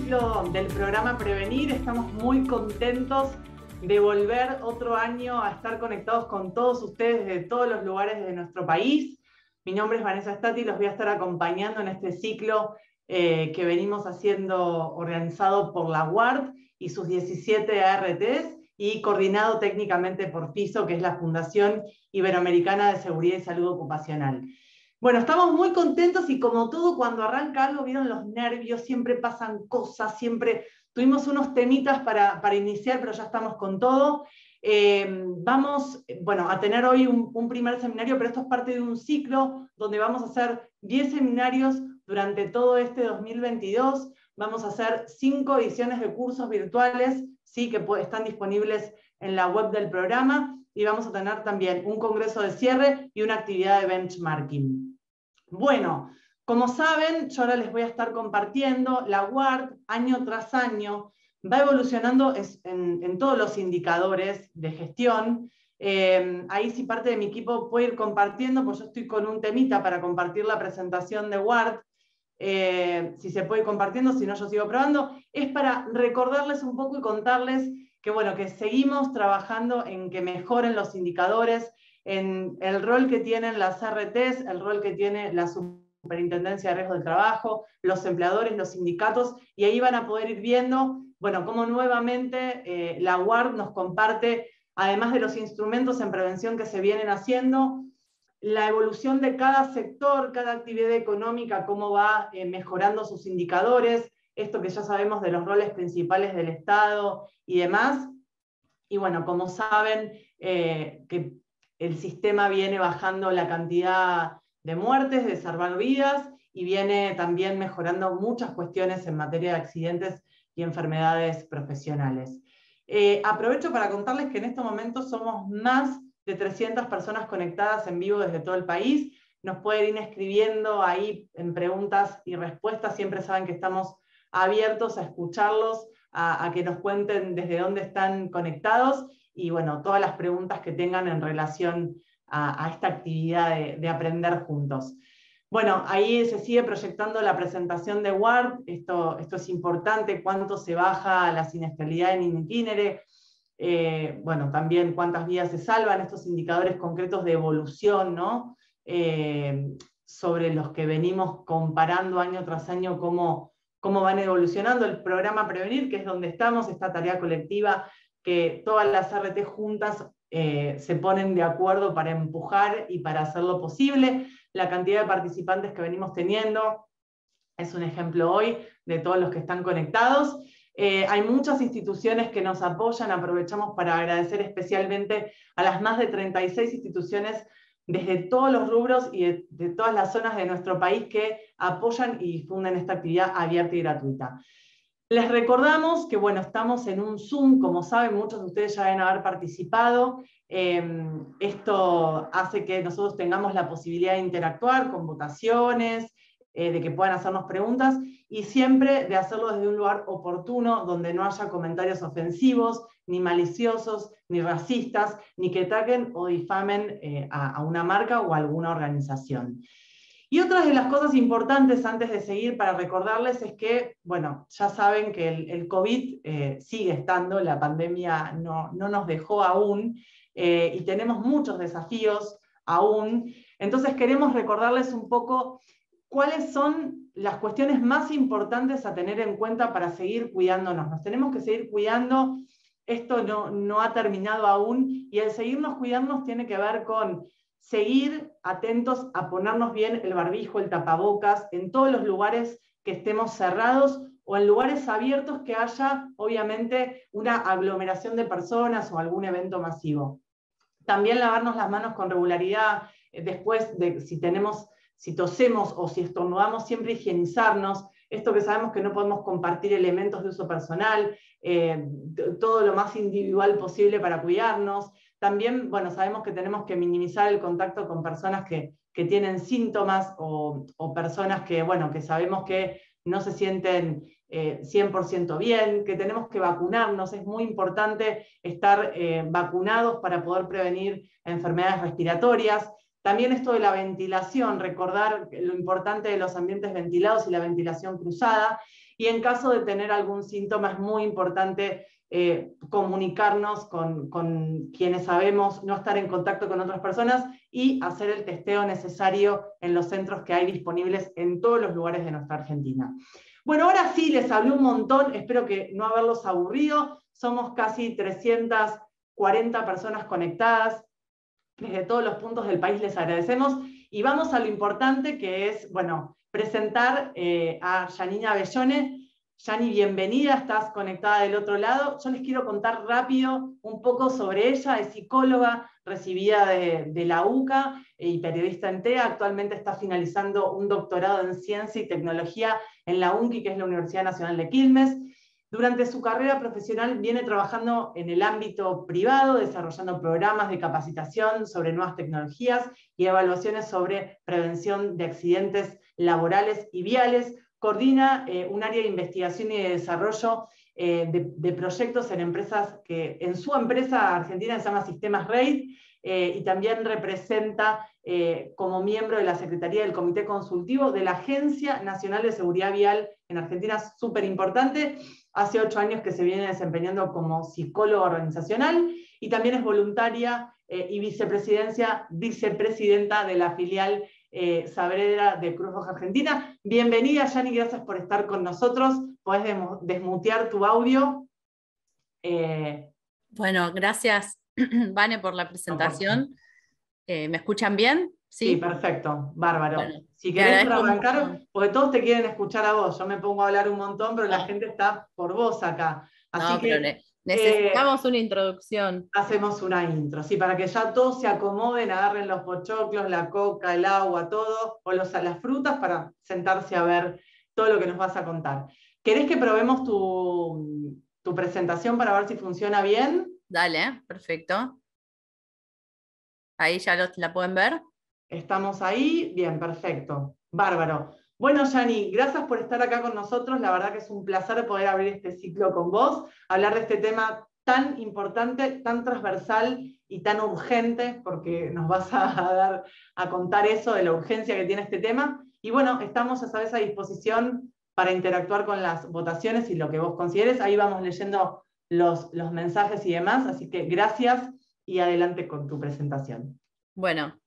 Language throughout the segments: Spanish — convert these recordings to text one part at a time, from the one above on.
ciclo del programa Prevenir. Estamos muy contentos de volver otro año a estar conectados con todos ustedes de todos los lugares de nuestro país. Mi nombre es Vanessa Stati y los voy a estar acompañando en este ciclo que venimos haciendo organizado por la UART y sus 17 ARTs y coordinado técnicamente por FISO, que es la Fundación Iberoamericana de Seguridad y Salud Ocupacional. Bueno, estamos muy contentos y como todo, cuando arranca algo, vieron los nervios, siempre pasan cosas, siempre tuvimos unos temitas para iniciar, pero ya estamos con todo. Vamos, bueno, a tener hoy un primer seminario, pero esto es parte de un ciclo donde vamos a hacer 10 seminarios durante todo este 2022. Vamos a hacer 5 ediciones de cursos virtuales, sí, que están disponibles en la web del programa, y vamos a tener también un congreso de cierre y una actividad de benchmarking. Bueno, como saben, yo ahora les voy a estar compartiendo, la UART año tras año va evolucionando en todos los indicadores de gestión. Ahí si parte de mi equipo puede ir compartiendo, pues yo estoy con un temita para compartir la presentación de UART. Si se puede ir compartiendo, si no yo sigo probando. Es para recordarles un poco y contarles que, bueno, que seguimos trabajando en que mejoren los indicadores, en el rol que tienen las RTs, el rol que tiene la Superintendencia de Riesgo del Trabajo, los empleadores, los sindicatos, y ahí van a poder ir viendo, bueno, cómo nuevamente la UART nos comparte, además de los instrumentos en prevención que se vienen haciendo, la evolución de cada sector, cada actividad económica, cómo va mejorando sus indicadores, esto que ya sabemos de los roles principales del Estado y demás. Y bueno, como saben, que el sistema viene bajando la cantidad de muertes, de salvar vidas, y viene también mejorando muchas cuestiones en materia de accidentes y enfermedades profesionales. Aprovecho para contarles que en estos momentos somos más de 300 personas conectadas en vivo desde todo el país. Nos pueden ir escribiendo ahí en preguntas y respuestas. Siempre saben que estamos abiertos a escucharlos, a que nos cuenten desde dónde están conectados y, bueno, todas las preguntas que tengan en relación a esta actividad de aprender juntos. Bueno, ahí se sigue proyectando la presentación de UART. Esto es importante, cuánto se baja la siniestralidad en itinere, bueno, también cuántas vidas se salvan, estos indicadores concretos de evolución, ¿no? Sobre los que venimos comparando año tras año cómo van evolucionando. El programa Prevenir, que es donde estamos, esta tarea colectiva que todas las RT juntas se ponen de acuerdo para empujar y para hacerlo posible. La cantidad de participantes que venimos teniendo es un ejemplo hoy de todos los que están conectados. Hay muchas instituciones que nos apoyan. Aprovechamos para agradecer especialmente a las más de 36 instituciones desde todos los rubros y de todas las zonas de nuestro país que apoyan y difunden esta actividad abierta y gratuita. Les recordamos que, bueno, estamos en un Zoom, como saben, muchos de ustedes ya deben haber participado. Esto hace que nosotros tengamos la posibilidad de interactuar con votaciones, de que puedan hacernos preguntas, y siempre de hacerlo desde un lugar oportuno, donde no haya comentarios ofensivos, ni maliciosos, ni racistas, ni que ataquen o difamen a una marca o a alguna organización. Y otra de las cosas importantes antes de seguir para recordarles es que, bueno, ya saben que el COVID sigue estando, la pandemia no nos dejó aún, y tenemos muchos desafíos aún. Entonces queremos recordarles un poco cuáles son las cuestiones más importantes a tener en cuenta para seguir cuidándonos. Nos tenemos que seguir cuidando, esto no ha terminado aún, y el seguirnos cuidándonos tiene que ver con seguir atentos a ponernos bien el barbijo, el tapabocas, en todos los lugares que estemos cerrados o en lugares abiertos que haya, obviamente, una aglomeración de personas o algún evento masivo. También lavarnos las manos con regularidad, después de si tosemos o si estornudamos, siempre higienizarnos. Esto que sabemos que no podemos compartir elementos de uso personal, todo lo más individual posible para cuidarnos. También, bueno, sabemos que tenemos que minimizar el contacto con personas que tienen síntomas o personas que, bueno, que sabemos que no se sienten 100% bien, que tenemos que vacunarnos. Es muy importante estar vacunados para poder prevenir enfermedades respiratorias. También esto de la ventilación, recordar lo importante de los ambientes ventilados y la ventilación cruzada. y en caso de tener algún síntoma es muy importante comunicarnos con quienes sabemos, no estar en contacto con otras personas y hacer el testeo necesario en los centros que hay disponibles en todos los lugares de nuestra Argentina. Bueno, ahora sí, les hablé un montón, espero que no haberlos aburrido. Somos casi 340 personas conectadas desde todos los puntos del país, les agradecemos. Y vamos a lo importante, que es, bueno, presentar a Janina Bellone. Yani, bienvenida, estás conectada del otro lado. Yo les quiero contar rápido un poco sobre ella. Es psicóloga recibida de la UCA y periodista en TEA. Actualmente está finalizando un doctorado en Ciencia y Tecnología en la UNCI, que es la Universidad Nacional de Quilmes. Durante su carrera profesional viene trabajando en el ámbito privado, desarrollando programas de capacitación sobre nuevas tecnologías y evaluaciones sobre prevención de accidentes laborales y viales. Coordina un área de investigación y de desarrollo de proyectos en empresas que en su empresa argentina se llama Sistemas REIT, y también representa como miembro de la Secretaría del Comité Consultivo de la Agencia Nacional de Seguridad Vial en Argentina, súper importante. Hace 8 años que se viene desempeñando como psicóloga organizacional y también es voluntaria y vicepresidenta de la filial Saavedra de Cruz Roja Argentina. Bienvenida, Yani, gracias por estar con nosotros. Podés desmutear tu audio. Bueno, gracias, Vane, por la presentación. ¿Me escuchan bien? Sí, Sí, perfecto, bárbaro. bueno, Si te querés agradezco arrancar, mucho. porque todos te quieren escuchar a vos, yo me pongo a hablar un montón, pero la No, gente está por vos acá. Así no, pero que necesitamos una introducción. hacemos una intro, ¿sí? Para que ya todos se acomoden, agarren los pochoclos, la coca, el agua, todo, o las frutas para sentarse a ver todo lo que nos vas a contar. ¿Querés que probemos tu presentación para ver si funciona bien? Dale, perfecto. Ahí ya la pueden ver. ¿Estamos ahí? Bien, perfecto. Bárbaro. Bueno, Yani, gracias por estar acá con nosotros. La verdad que es un placer poder abrir este ciclo con vos, hablar de este tema tan importante, tan transversal y tan urgente, porque nos vas a contar eso de la urgencia que tiene este tema. Y bueno, estamos, ya sabes, a disposición para interactuar con las votaciones y lo que vos consideres. Ahí vamos leyendo los mensajes y demás. Así que gracias y adelante con tu presentación. Bueno,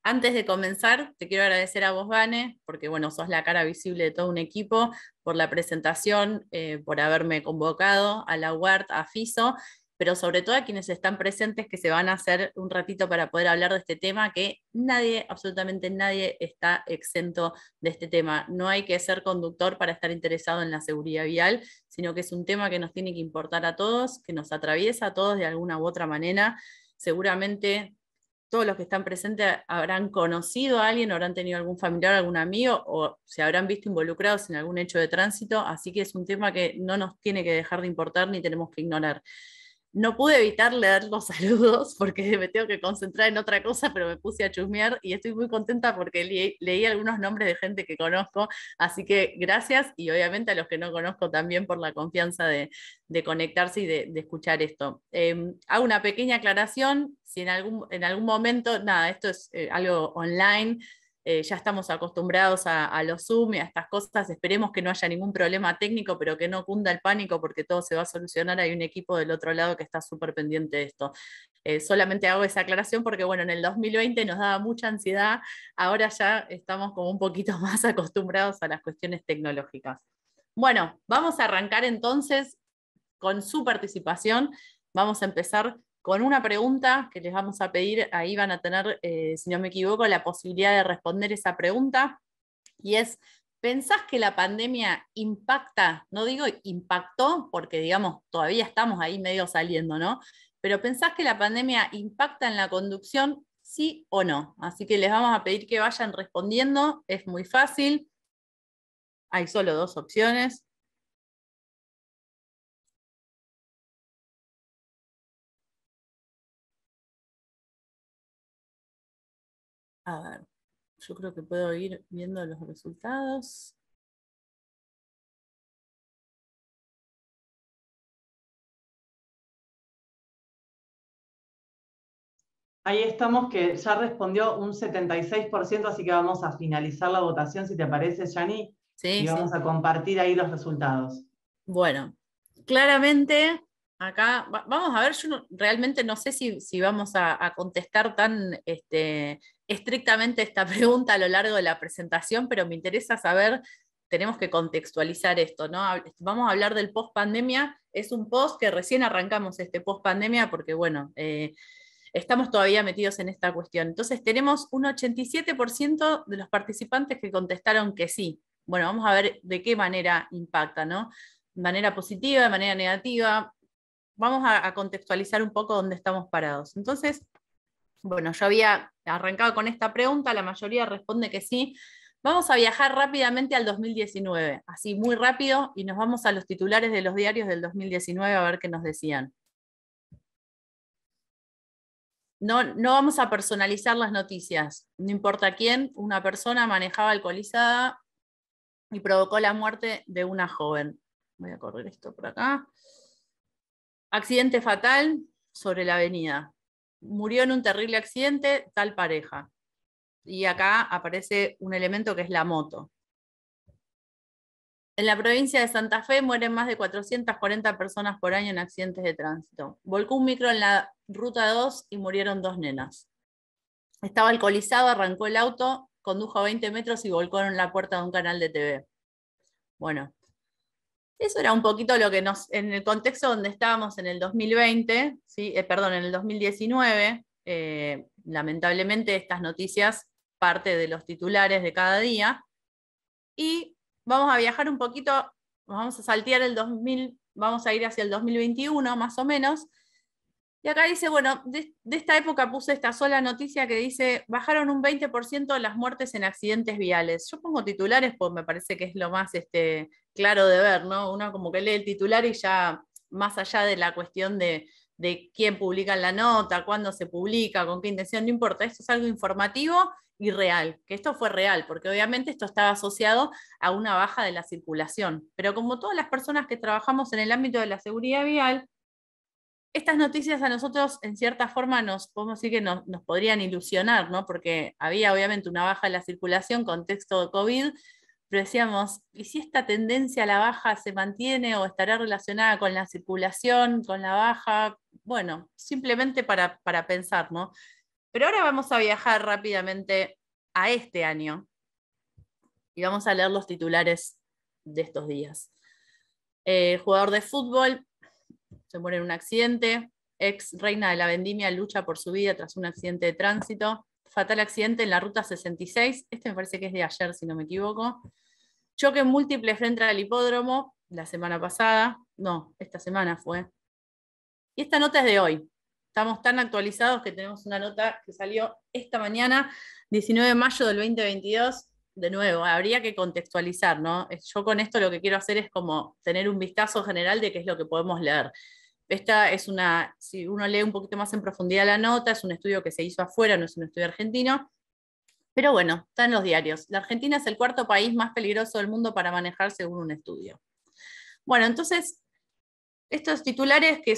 antes de comenzar, te quiero agradecer a vos, Vane, porque bueno, sos la cara visible de todo un equipo, por la presentación, por haberme convocado, a la UART, a FISO, pero sobre todo a quienes están presentes que se van a hacer un ratito para poder hablar de este tema, que nadie, absolutamente nadie, está exento de este tema. No hay que ser conductor para estar interesado en la seguridad vial, sino que es un tema que nos tiene que importar a todos, que nos atraviesa a todos de alguna u otra manera. Seguramente todos los que están presentes habrán conocido a alguien, o habrán tenido algún familiar, algún amigo, o se habrán visto involucrados en algún hecho de tránsito, así que es un tema que no nos tiene que dejar de importar ni tenemos que ignorar. No pude evitar leer los saludos porque me tengo que concentrar en otra cosa, pero me puse a chusmear y estoy muy contenta porque leí algunos nombres de gente que conozco, así que gracias y obviamente a los que no conozco también por la confianza de conectarse y de escuchar esto. Hago una pequeña aclaración, si en algún momento, nada, esto es algo online. Ya estamos acostumbrados a los Zoom y a estas cosas, esperemos que no haya ningún problema técnico, pero que no cunda el pánico porque todo se va a solucionar, hay un equipo del otro lado que está súper pendiente de esto. Solamente hago esa aclaración porque bueno, en el 2020 nos daba mucha ansiedad, ahora ya estamos como un poquito más acostumbrados a las cuestiones tecnológicas. Bueno, vamos a arrancar entonces con su participación, vamos a empezar con una pregunta que les vamos a pedir, ahí van a tener, si no me equivoco, la posibilidad de responder esa pregunta, y es, ¿pensás que la pandemia impacta, no digo impactó, porque digamos, todavía estamos ahí medio saliendo, ¿no? Pero ¿pensás que la pandemia impacta en la conducción, sí o no? Así que les vamos a pedir que vayan respondiendo, es muy fácil, hay solo 2 opciones. A ver, yo creo que puedo ir viendo los resultados. Ahí estamos, que ya respondió un 76%, así que vamos a finalizar la votación, si te parece, Yani. Sí, y sí. vamos a compartir ahí los resultados. Bueno, claramente acá vamos a ver, yo realmente no sé si vamos a contestar tan estrictamente esta pregunta a lo largo de la presentación, pero me interesa saber, tenemos que contextualizar esto, ¿no? Vamos a hablar del post pandemia, es un post que recién arrancamos este post pandemia porque, bueno, estamos todavía metidos en esta cuestión. Entonces tenemos un 87% de los participantes que contestaron que sí. Bueno, vamos a ver de qué manera impacta, ¿no? De manera positiva, de manera negativa. Vamos a contextualizar un poco dónde estamos parados. Entonces, bueno, yo había arrancado con esta pregunta, la mayoría responde que sí. Vamos a viajar rápidamente al 2019, así muy rápido, y nos vamos a los titulares de los diarios del 2019 a ver qué nos decían. No, no vamos a personalizar las noticias, no importa quién, una persona manejaba alcoholizada y provocó la muerte de una joven. Voy a correr esto por acá. Accidente fatal sobre la avenida. Murió en un terrible accidente tal pareja. Y acá aparece un elemento que es la moto. En la provincia de Santa Fe mueren más de 440 personas por año en accidentes de tránsito. Volcó un micro en la ruta 2 y murieron 2 nenas. Estaba alcoholizado, arrancó el auto, condujo a 20 metros y volcó en la puerta de un canal de TV. Bueno, eso era un poquito lo que en el contexto donde estábamos en el 2020, ¿sí? Perdón, en el 2019, lamentablemente estas noticias parte de los titulares de cada día, y vamos a viajar un poquito, vamos a saltear el 2000, vamos a ir hacia el 2021 más o menos, y acá dice, bueno, de esta época puse esta sola noticia que dice, bajaron un 20% las muertes en accidentes viales. Yo pongo titulares porque me parece que es lo más claro de ver, ¿no? Uno como que lee el titular y ya, más allá de la cuestión de quién publica la nota, cuándo se publica, con qué intención, no importa, esto es algo informativo y real, que esto fue real, porque obviamente esto estaba asociado a una baja de la circulación. Pero como todas las personas que trabajamos en el ámbito de la seguridad vial, estas noticias a nosotros, en cierta forma, podemos decir que nos podrían ilusionar, ¿no? Porque había obviamente una baja en la circulación, contexto de COVID, pero decíamos, ¿y si esta tendencia a la baja se mantiene o estará relacionada con la circulación, con la baja? Bueno, simplemente para pensar, ¿no? Pero ahora vamos a viajar rápidamente a este año y vamos a leer los titulares de estos días. Jugador de fútbol se muere en un accidente. Ex reina de la vendimia lucha por su vida tras un accidente de tránsito. Fatal accidente en la ruta 66. Este me parece que es de ayer, si no me equivoco. Choque múltiple frente al hipódromo la semana pasada. No, esta semana fue. Y esta nota es de hoy. Estamos tan actualizados que tenemos una nota que salió esta mañana, 19 de mayo del 2022. De nuevo, habría que contextualizar, ¿no? Yo con esto lo que quiero hacer es como tener un vistazo general de qué es lo que podemos leer. Esta es si uno lee un poquito más en profundidad la nota, es un estudio que se hizo afuera, no es un estudio argentino, pero bueno, está en los diarios. La Argentina es el cuarto país más peligroso del mundo para manejar según un estudio. Bueno, entonces, estos titulares que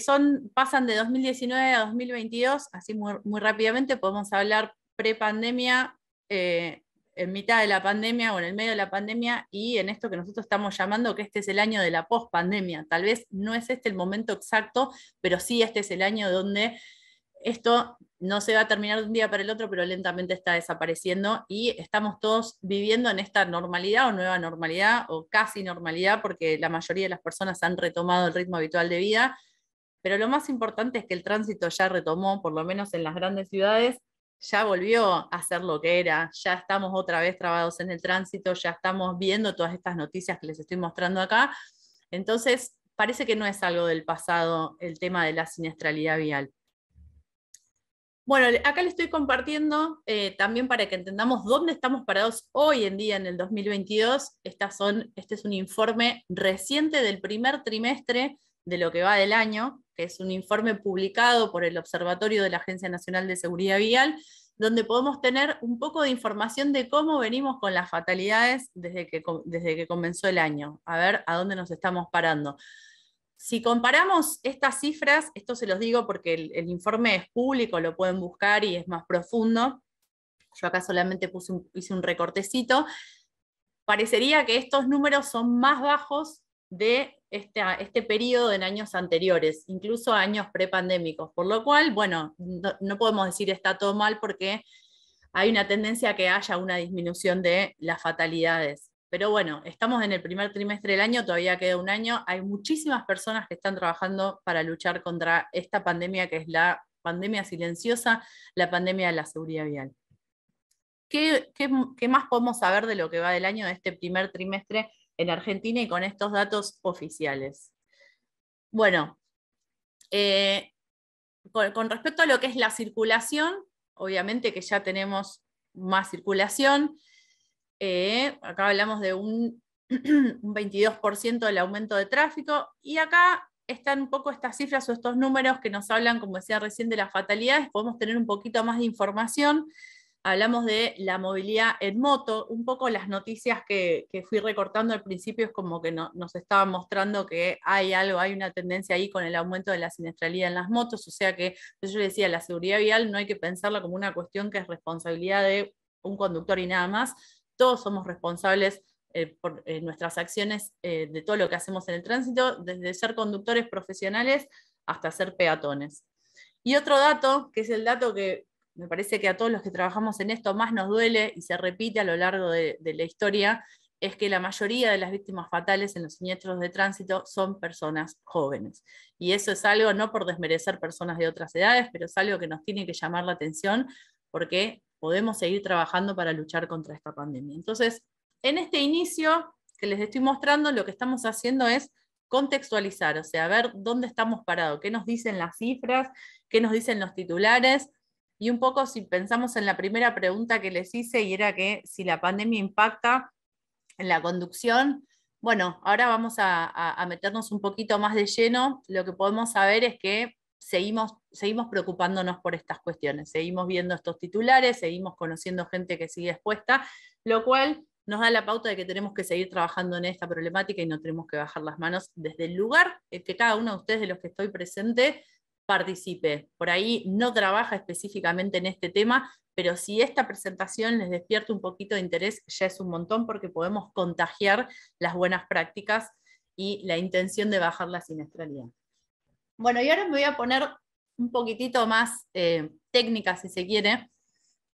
pasan de 2019 a 2022, así muy rápidamente, podemos hablar prepandemia, en mitad de la pandemia o en el medio de la pandemia, y en esto que nosotros estamos llamando que este es el año de la pospandemia. Tal vez no es este el momento exacto, pero sí este es el año donde esto no se va a terminar de un día para el otro, pero lentamente está desapareciendo y estamos todos viviendo en esta normalidad o nueva normalidad o casi normalidad, porque la mayoría de las personas han retomado el ritmo habitual de vida, pero lo más importante es que el tránsito ya retomó, por lo menos en las grandes ciudades, ya volvió a ser lo que era, ya estamos otra vez trabados en el tránsito, ya estamos viendo todas estas noticias que les estoy mostrando acá, entonces parece que no es algo del pasado el tema de la siniestralidad vial. Bueno, acá le estoy compartiendo también para que entendamos dónde estamos parados hoy en día en el 2022. Este es un informe reciente del primer trimestre de lo que va del año, que es un informe publicado por el Observatorio de la Agencia Nacional de Seguridad Vial, donde podemos tener un poco de información de cómo venimos con las fatalidades desde que comenzó el año. A ver a dónde nos estamos parando. Si comparamos estas cifras, esto se los digo porque el informe es público, lo pueden buscar y es más profundo. Yo acá solamente hice un recortecito. parecería que estos números son más bajos de este periodo en años anteriores, incluso años prepandémicos, por lo cual, bueno, no podemos decir está todo mal porque hay una tendencia a que haya una disminución de las fatalidades. Pero bueno, estamos en el primer trimestre del año, todavía queda un año, hay muchísimas personas que están trabajando para luchar contra esta pandemia que es la pandemia silenciosa, la pandemia de la seguridad vial. ¿Qué más podemos saber de lo que va del año de este primer trimestre en Argentina y con estos datos oficiales? Bueno, con respecto a lo que es la circulación, obviamente que ya tenemos más circulación. Acá hablamos de un 22% del aumento de tráfico, y acá están un poco estas cifras o estos números que nos hablan, como decía recién, de las fatalidades. Podemos tener un poquito más de información. Hablamos de la movilidad en moto, un poco las noticias que fui recortando al principio es como que nos estaban mostrando que hay una tendencia ahí con el aumento de la siniestralidad en las motos, o sea que yo le decía, la seguridad vial no hay que pensarla como una cuestión que es responsabilidad de un conductor y nada más, todos somos responsables por nuestras acciones, de todo lo que hacemos en el tránsito, desde ser conductores profesionales hasta ser peatones. Y otro dato, que es el dato que me parece que a todos los que trabajamos en esto más nos duele y se repite a lo largo de la historia, es que la mayoría de las víctimas fatales en los siniestros de tránsito son personas jóvenes. Y eso es algo, no por desmerecer personas de otras edades, pero es algo que nos tiene que llamar la atención porque podemos seguir trabajando para luchar contra esta pandemia. Entonces, en este inicio que les estoy mostrando, lo que estamos haciendo es contextualizar, o sea, ver dónde estamos parados, qué nos dicen las cifras, qué nos dicen los titulares, y un poco si pensamos en la primera pregunta que les hice, y era que si la pandemia impacta en la conducción, bueno, ahora vamos a meternos un poquito más de lleno. Lo que podemos saber es que seguimos preocupándonos por estas cuestiones, seguimos viendo estos titulares, seguimos conociendo gente que sigue expuesta, lo cual nos da la pauta de que tenemos que seguir trabajando en esta problemática y no tenemos que bajar las manos desde el lugar que cada uno de ustedes de los que estoy presente participe. Por ahí no trabaja específicamente en este tema, pero si esta presentación les despierta un poquito de interés, ya es un montón porque podemos contagiar las buenas prácticas y la intención de bajar la siniestralidad. Bueno, y ahora me voy a poner un poquitito más técnica, si se quiere,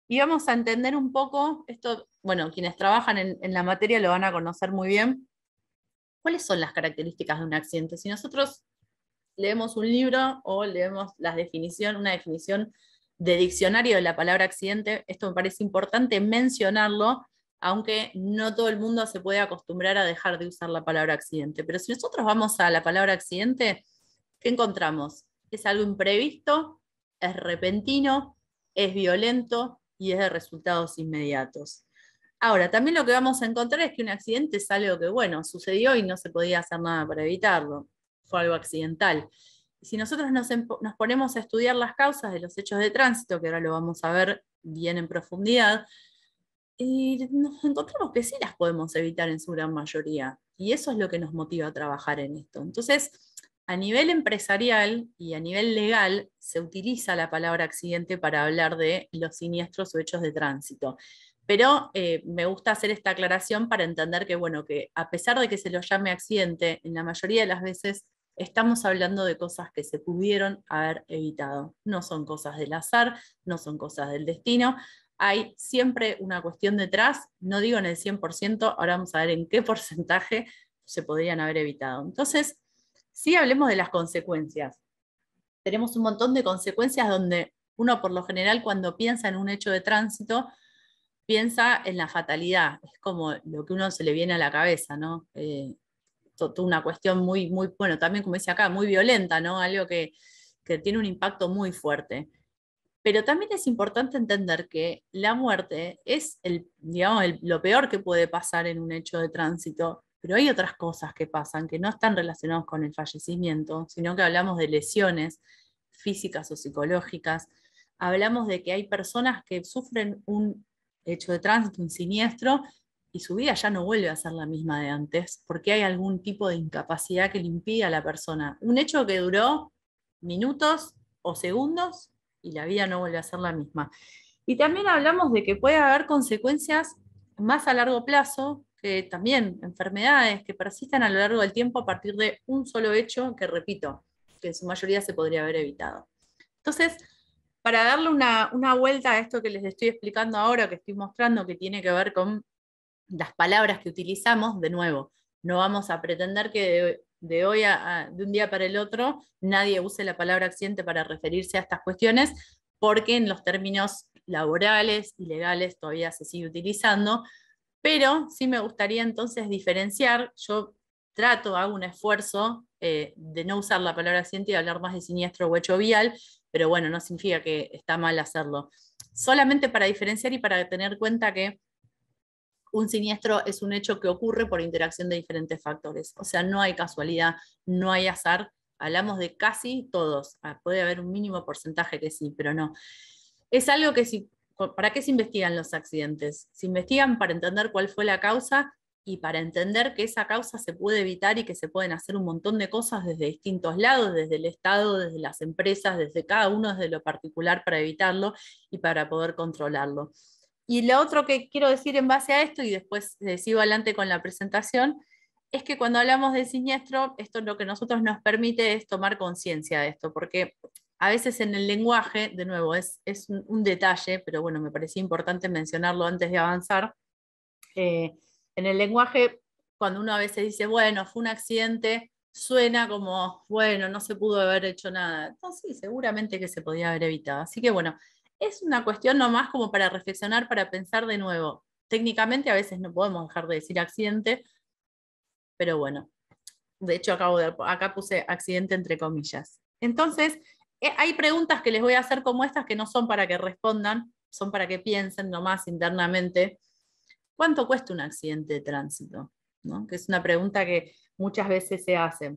y vamos a entender un poco, esto, bueno, quienes trabajan en la materia lo van a conocer muy bien, cuáles son las características de un accidente. Si nosotros leemos un libro o leemos una definición de diccionario de la palabra accidente, esto me parece importante mencionarlo, aunque no todo el mundo se puede acostumbrar a dejar de usar la palabra accidente. Pero si nosotros vamos a la palabra accidente, ¿qué encontramos? Es algo imprevisto, es repentino, es violento y es de resultados inmediatos. Ahora, también lo que vamos a encontrar es que un accidente es algo que, bueno, sucedió y no se podía hacer nada para evitarlo. Fue algo accidental. Y si nosotros nos ponemos a estudiar las causas de los hechos de tránsito, que ahora lo vamos a ver bien en profundidad, y nos encontramos que sí las podemos evitar en su gran mayoría. Y eso es lo que nos motiva a trabajar en esto. Entonces, a nivel empresarial y a nivel legal, se utiliza la palabra accidente para hablar de los siniestros o hechos de tránsito. Pero me gusta hacer esta aclaración para entender que, bueno, que a pesar de que se lo llame accidente, en la mayoría de las veces estamos hablando de cosas que se pudieron haber evitado. No son cosas del azar, no son cosas del destino. Hay siempre una cuestión detrás, no digo en el 100%, ahora vamos a ver en qué porcentaje se podrían haber evitado. Entonces, sí hablemos de las consecuencias. Tenemos un montón de consecuencias donde uno por lo general cuando piensa en un hecho de tránsito, piensa en la fatalidad, es como lo que uno se le viene a la cabeza, ¿no? Una cuestión muy, muy, bueno, también como dice acá, muy violenta, ¿no? Algo que tiene un impacto muy fuerte. Pero también es importante entender que la muerte es digamos, lo peor que puede pasar en un hecho de tránsito, pero hay otras cosas que pasan que no están relacionadas con el fallecimiento, sino que hablamos de lesiones físicas o psicológicas, hablamos de que hay personas que sufren un hecho de tránsito, un siniestro, y su vida ya no vuelve a ser la misma de antes, porque hay algún tipo de incapacidad que le impide a la persona. Un hecho que duró minutos o segundos y la vida no vuelve a ser la misma. Y también hablamos de que puede haber consecuencias más a largo plazo, que también enfermedades que persisten a lo largo del tiempo a partir de un solo hecho que, repito, que en su mayoría se podría haber evitado. Entonces, para darle una vuelta a esto que les estoy explicando ahora, que estoy mostrando, que tiene que ver con las palabras que utilizamos, de nuevo, no vamos a pretender que de un día para el otro nadie use la palabra accidente para referirse a estas cuestiones, porque en los términos laborales y legales todavía se sigue utilizando, pero sí me gustaría entonces diferenciar. Yo hago un esfuerzo de no usar la palabra accidente y hablar más de siniestro o hecho vial, pero bueno, no significa que está mal hacerlo. Solamente para diferenciar y para tener cuenta que un siniestro es un hecho que ocurre por interacción de diferentes factores. O sea, no hay casualidad, no hay azar. Hablamos de casi todos. Puede haber un mínimo porcentaje que sí, pero no. Es algo que ¿para qué se investigan los accidentes? Se investigan para entender cuál fue la causa y para entender que esa causa se puede evitar y que se pueden hacer un montón de cosas desde distintos lados, desde el Estado, desde las empresas, desde cada uno, desde lo particular para evitarlo y para poder controlarlo. Y lo otro que quiero decir en base a esto, y después sigo adelante con la presentación, es que cuando hablamos de siniestro, esto lo que nosotros nos permite es tomar conciencia de esto, porque a veces en el lenguaje, de nuevo, es un detalle, pero bueno, me parecía importante mencionarlo antes de avanzar. En el lenguaje, cuando uno a veces dice, bueno, fue un accidente, suena como, bueno, no se pudo haber hecho nada. No, sí, seguramente que se podía haber evitado. Así que bueno, es una cuestión nomás como para reflexionar, para pensar de nuevo. Técnicamente a veces no podemos dejar de decir accidente, pero bueno, de hecho acá puse accidente entre comillas. Entonces, hay preguntas que les voy a hacer como estas que no son para que respondan, son para que piensen nomás internamente. ¿Cuánto cuesta un accidente de tránsito? ¿No? Que es una pregunta que muchas veces se hace.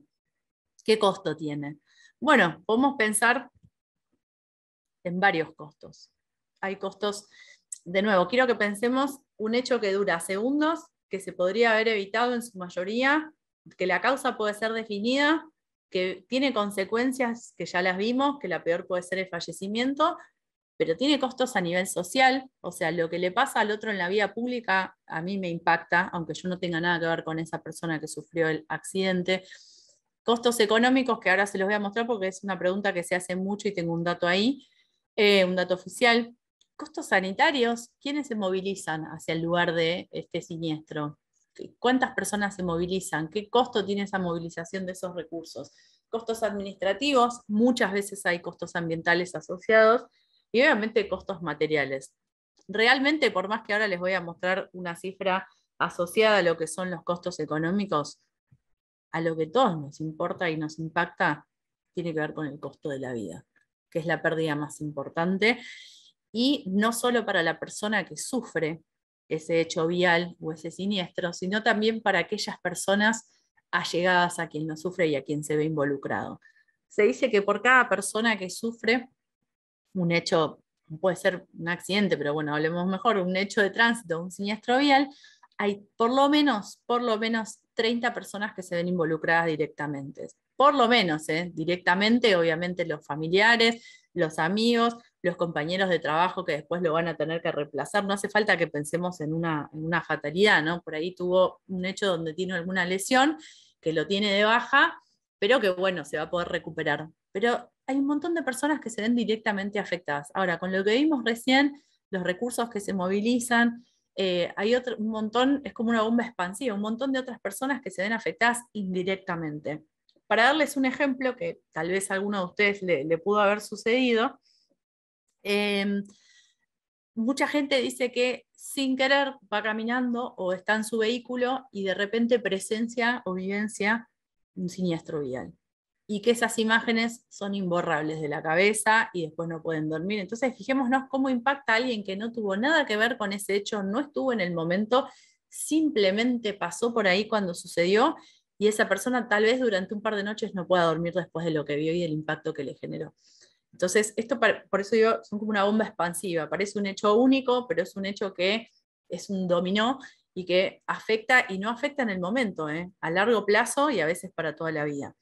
¿Qué costo tiene? Bueno, podemos pensar en varios costos. Hay costos, de nuevo, quiero que pensemos un hecho que dura segundos, que se podría haber evitado en su mayoría, que la causa puede ser definida, que tiene consecuencias que ya las vimos, que la peor puede ser el fallecimiento, pero tiene costos a nivel social. O sea, lo que le pasa al otro en la vía pública a mí me impacta, aunque yo no tenga nada que ver con esa persona que sufrió el accidente. Costos económicos, que ahora se los voy a mostrar porque es una pregunta que se hace mucho y tengo un dato ahí, un dato oficial. Costos sanitarios, ¿quiénes se movilizan hacia el lugar de este siniestro? ¿Cuántas personas se movilizan? ¿Qué costo tiene esa movilización de esos recursos? Costos administrativos, muchas veces hay costos ambientales asociados y obviamente costos materiales. Realmente, por más que ahora les voy a mostrar una cifra asociada a lo que son los costos económicos, a lo que todos nos importa y nos impacta, tiene que ver con el costo de la vida, que es la pérdida más importante, y no solo para la persona que sufre ese hecho vial o ese siniestro, sino también para aquellas personas allegadas a quien lo sufre y a quien se ve involucrado. Se dice que por cada persona que sufre un hecho, puede ser un accidente, pero bueno, hablemos mejor, un hecho de tránsito, un siniestro vial, hay por lo menos 30 personas que se ven involucradas directamente. Por lo menos, directamente, obviamente los familiares, los amigos, los compañeros de trabajo que después lo van a tener que reemplazar. No hace falta que pensemos en una fatalidad, ¿no? Por ahí tuvo un hecho donde tiene alguna lesión, que lo tiene de baja, pero que bueno, se va a poder recuperar. Pero hay un montón de personas que se ven directamente afectadas. Ahora, con lo que vimos recién, los recursos que se movilizan, hay un montón, es como una bomba expansiva, un montón de otras personas que se ven afectadas indirectamente. Para darles un ejemplo que tal vez a alguno de ustedes le pudo haber sucedido, mucha gente dice que sin querer va caminando o está en su vehículo y de repente presencia o vivencia un siniestro vial. Y que esas imágenes son imborrables de la cabeza y después no pueden dormir. Entonces, fijémonos cómo impacta a alguien que no tuvo nada que ver con ese hecho, no estuvo en el momento, simplemente pasó por ahí cuando sucedió, y esa persona tal vez durante un par de noches no pueda dormir después de lo que vio y el impacto que le generó. Entonces, esto por eso digo, son como una bomba expansiva. Parece un hecho único, pero es un hecho que es un dominó y que afecta y no afecta en el momento, a largo plazo y a veces para toda la vida.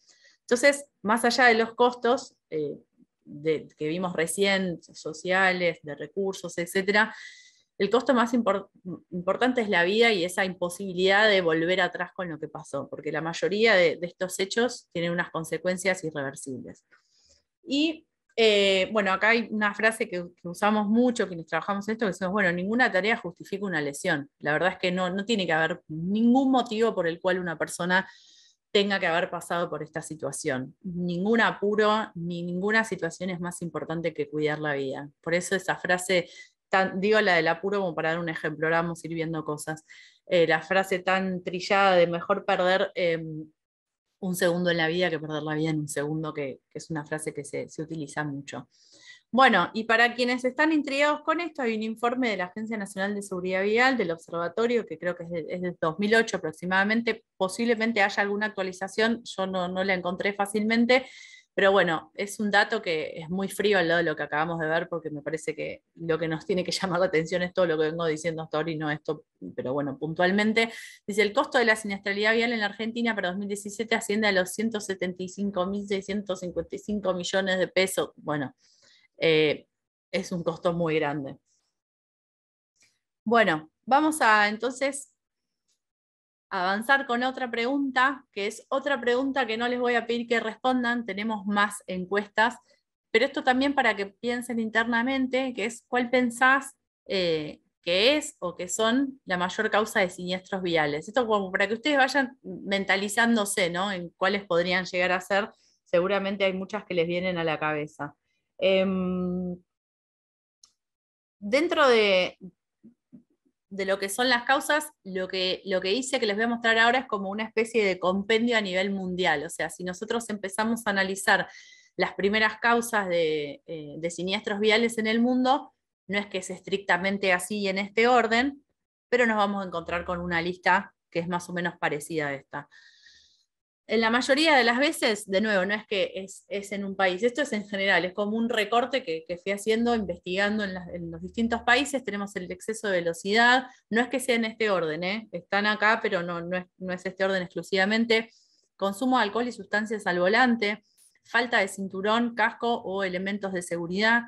Entonces, más allá de los costos que vimos recién, sociales, de recursos, etc., el costo más importante es la vida y esa imposibilidad de volver atrás con lo que pasó, porque la mayoría de estos hechos tienen unas consecuencias irreversibles. Y bueno, acá hay una frase que usamos mucho, quienes trabajamos en esto, que decimos, bueno, ninguna tarea justifica una lesión. La verdad es que no tiene que haber ningún motivo por el cual una persona tenga que haber pasado por esta situación. Ningún apuro ni ninguna situación es más importante que cuidar la vida. Por eso esa frase, digo la del apuro como para dar un ejemplo, ahora vamos a ir viendo cosas. La frase tan trillada de mejor perder un segundo en la vida que perder la vida en un segundo, que es una frase que se utiliza mucho. Bueno, y para quienes están intrigados con esto, hay un informe de la Agencia Nacional de Seguridad Vial, del Observatorio, que creo que es de 2008 aproximadamente, posiblemente haya alguna actualización, yo no la encontré fácilmente, pero bueno, es un dato que es muy frío al lado de lo que acabamos de ver, porque me parece que lo que nos tiene que llamar la atención es todo lo que vengo diciendo hasta ahora y no esto, pero bueno, puntualmente, dice, el costo de la siniestralidad vial en la Argentina para 2017 asciende a los 175.655 millones de pesos, bueno, es un costo muy grande. Bueno, vamos a entonces avanzar con otra pregunta, que es otra pregunta que no les voy a pedir que respondan, tenemos más encuestas, pero esto también para que piensen internamente, que es cuál pensás que es o que son la mayor causa de siniestros viales. Esto como para que ustedes vayan mentalizándose, ¿no? En cuáles podrían llegar a ser, seguramente hay muchas que les vienen a la cabeza. Dentro de lo que son las causas, lo que hice que les voy a mostrar ahora es como una especie de compendio a nivel mundial. O sea, si nosotros empezamos a analizar las primeras causas de siniestros viales en el mundo, no es que es estrictamente así en este orden, pero nos vamos a encontrar con una lista que es más o menos parecida a esta. En la mayoría de las veces, de nuevo, no es que es en un país, esto es en general, es como un recorte que fui haciendo, investigando en los distintos países, tenemos el exceso de velocidad, no es que sea en este orden, están acá, pero no es este orden exclusivamente, consumo de alcohol y sustancias al volante, falta de cinturón, casco o elementos de seguridad,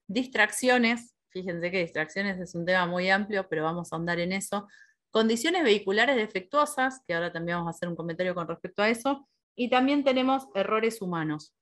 distracciones, fíjense que distracciones es un tema muy amplio, pero vamos a ahondar en eso, condiciones vehiculares defectuosas, que ahora también vamos a hacer un comentario con respecto a eso, y también tenemos errores humanos.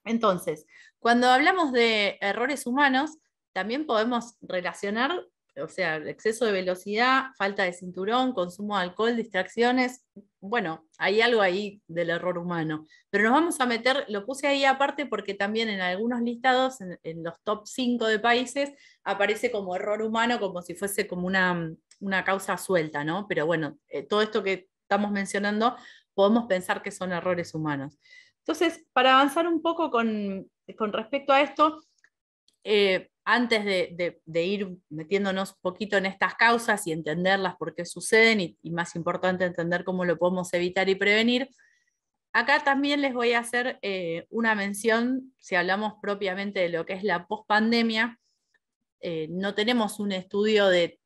Entonces, cuando hablamos de errores humanos, también podemos relacionar, o sea, exceso de velocidad, falta de cinturón, consumo de alcohol, distracciones, bueno, hay algo ahí del error humano. Pero nos vamos a meter, lo puse ahí aparte porque también en algunos listados, en los top 5 de países, aparece como error humano, como si fuese como una causa suelta, ¿no? Pero bueno, todo esto que estamos mencionando, podemos pensar que son errores humanos. Entonces, para avanzar un poco con respecto a esto, antes de ir metiéndonos un poquito en estas causas y entenderlas por qué suceden, y más importante, entender cómo lo podemos evitar y prevenir, acá también les voy a hacer una mención, si hablamos propiamente de lo que es la pospandemia, no tenemos un estudio de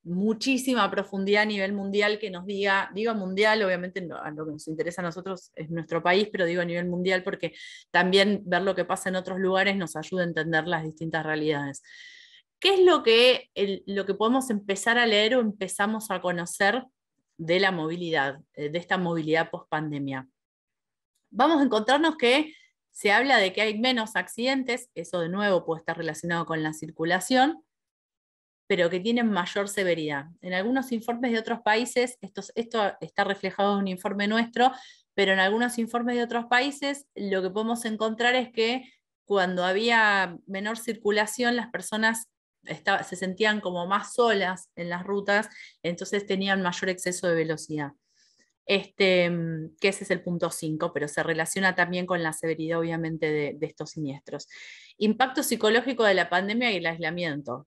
muchísima profundidad a nivel mundial que nos diga mundial, obviamente a lo que nos interesa a nosotros es nuestro país, pero digo a nivel mundial porque también ver lo que pasa en otros lugares nos ayuda a entender las distintas realidades. ¿Qué es lo que podemos empezar a leer o empezamos a conocer de la movilidad, de esta movilidad post pandemia? Vamos a encontrarnos que se habla de que hay menos accidentes, eso de nuevo puede estar relacionado con la circulación, pero que tienen mayor severidad. En algunos informes de otros países, esto está reflejado en un informe nuestro, pero en algunos informes de otros países lo que podemos encontrar es que cuando había menor circulación, las personas se sentían como más solas en las rutas, entonces tenían mayor exceso de velocidad. Que ese es el punto 5, pero se relaciona también con la severidad, obviamente, de estos siniestros. Impacto psicológico de la pandemia y el aislamiento.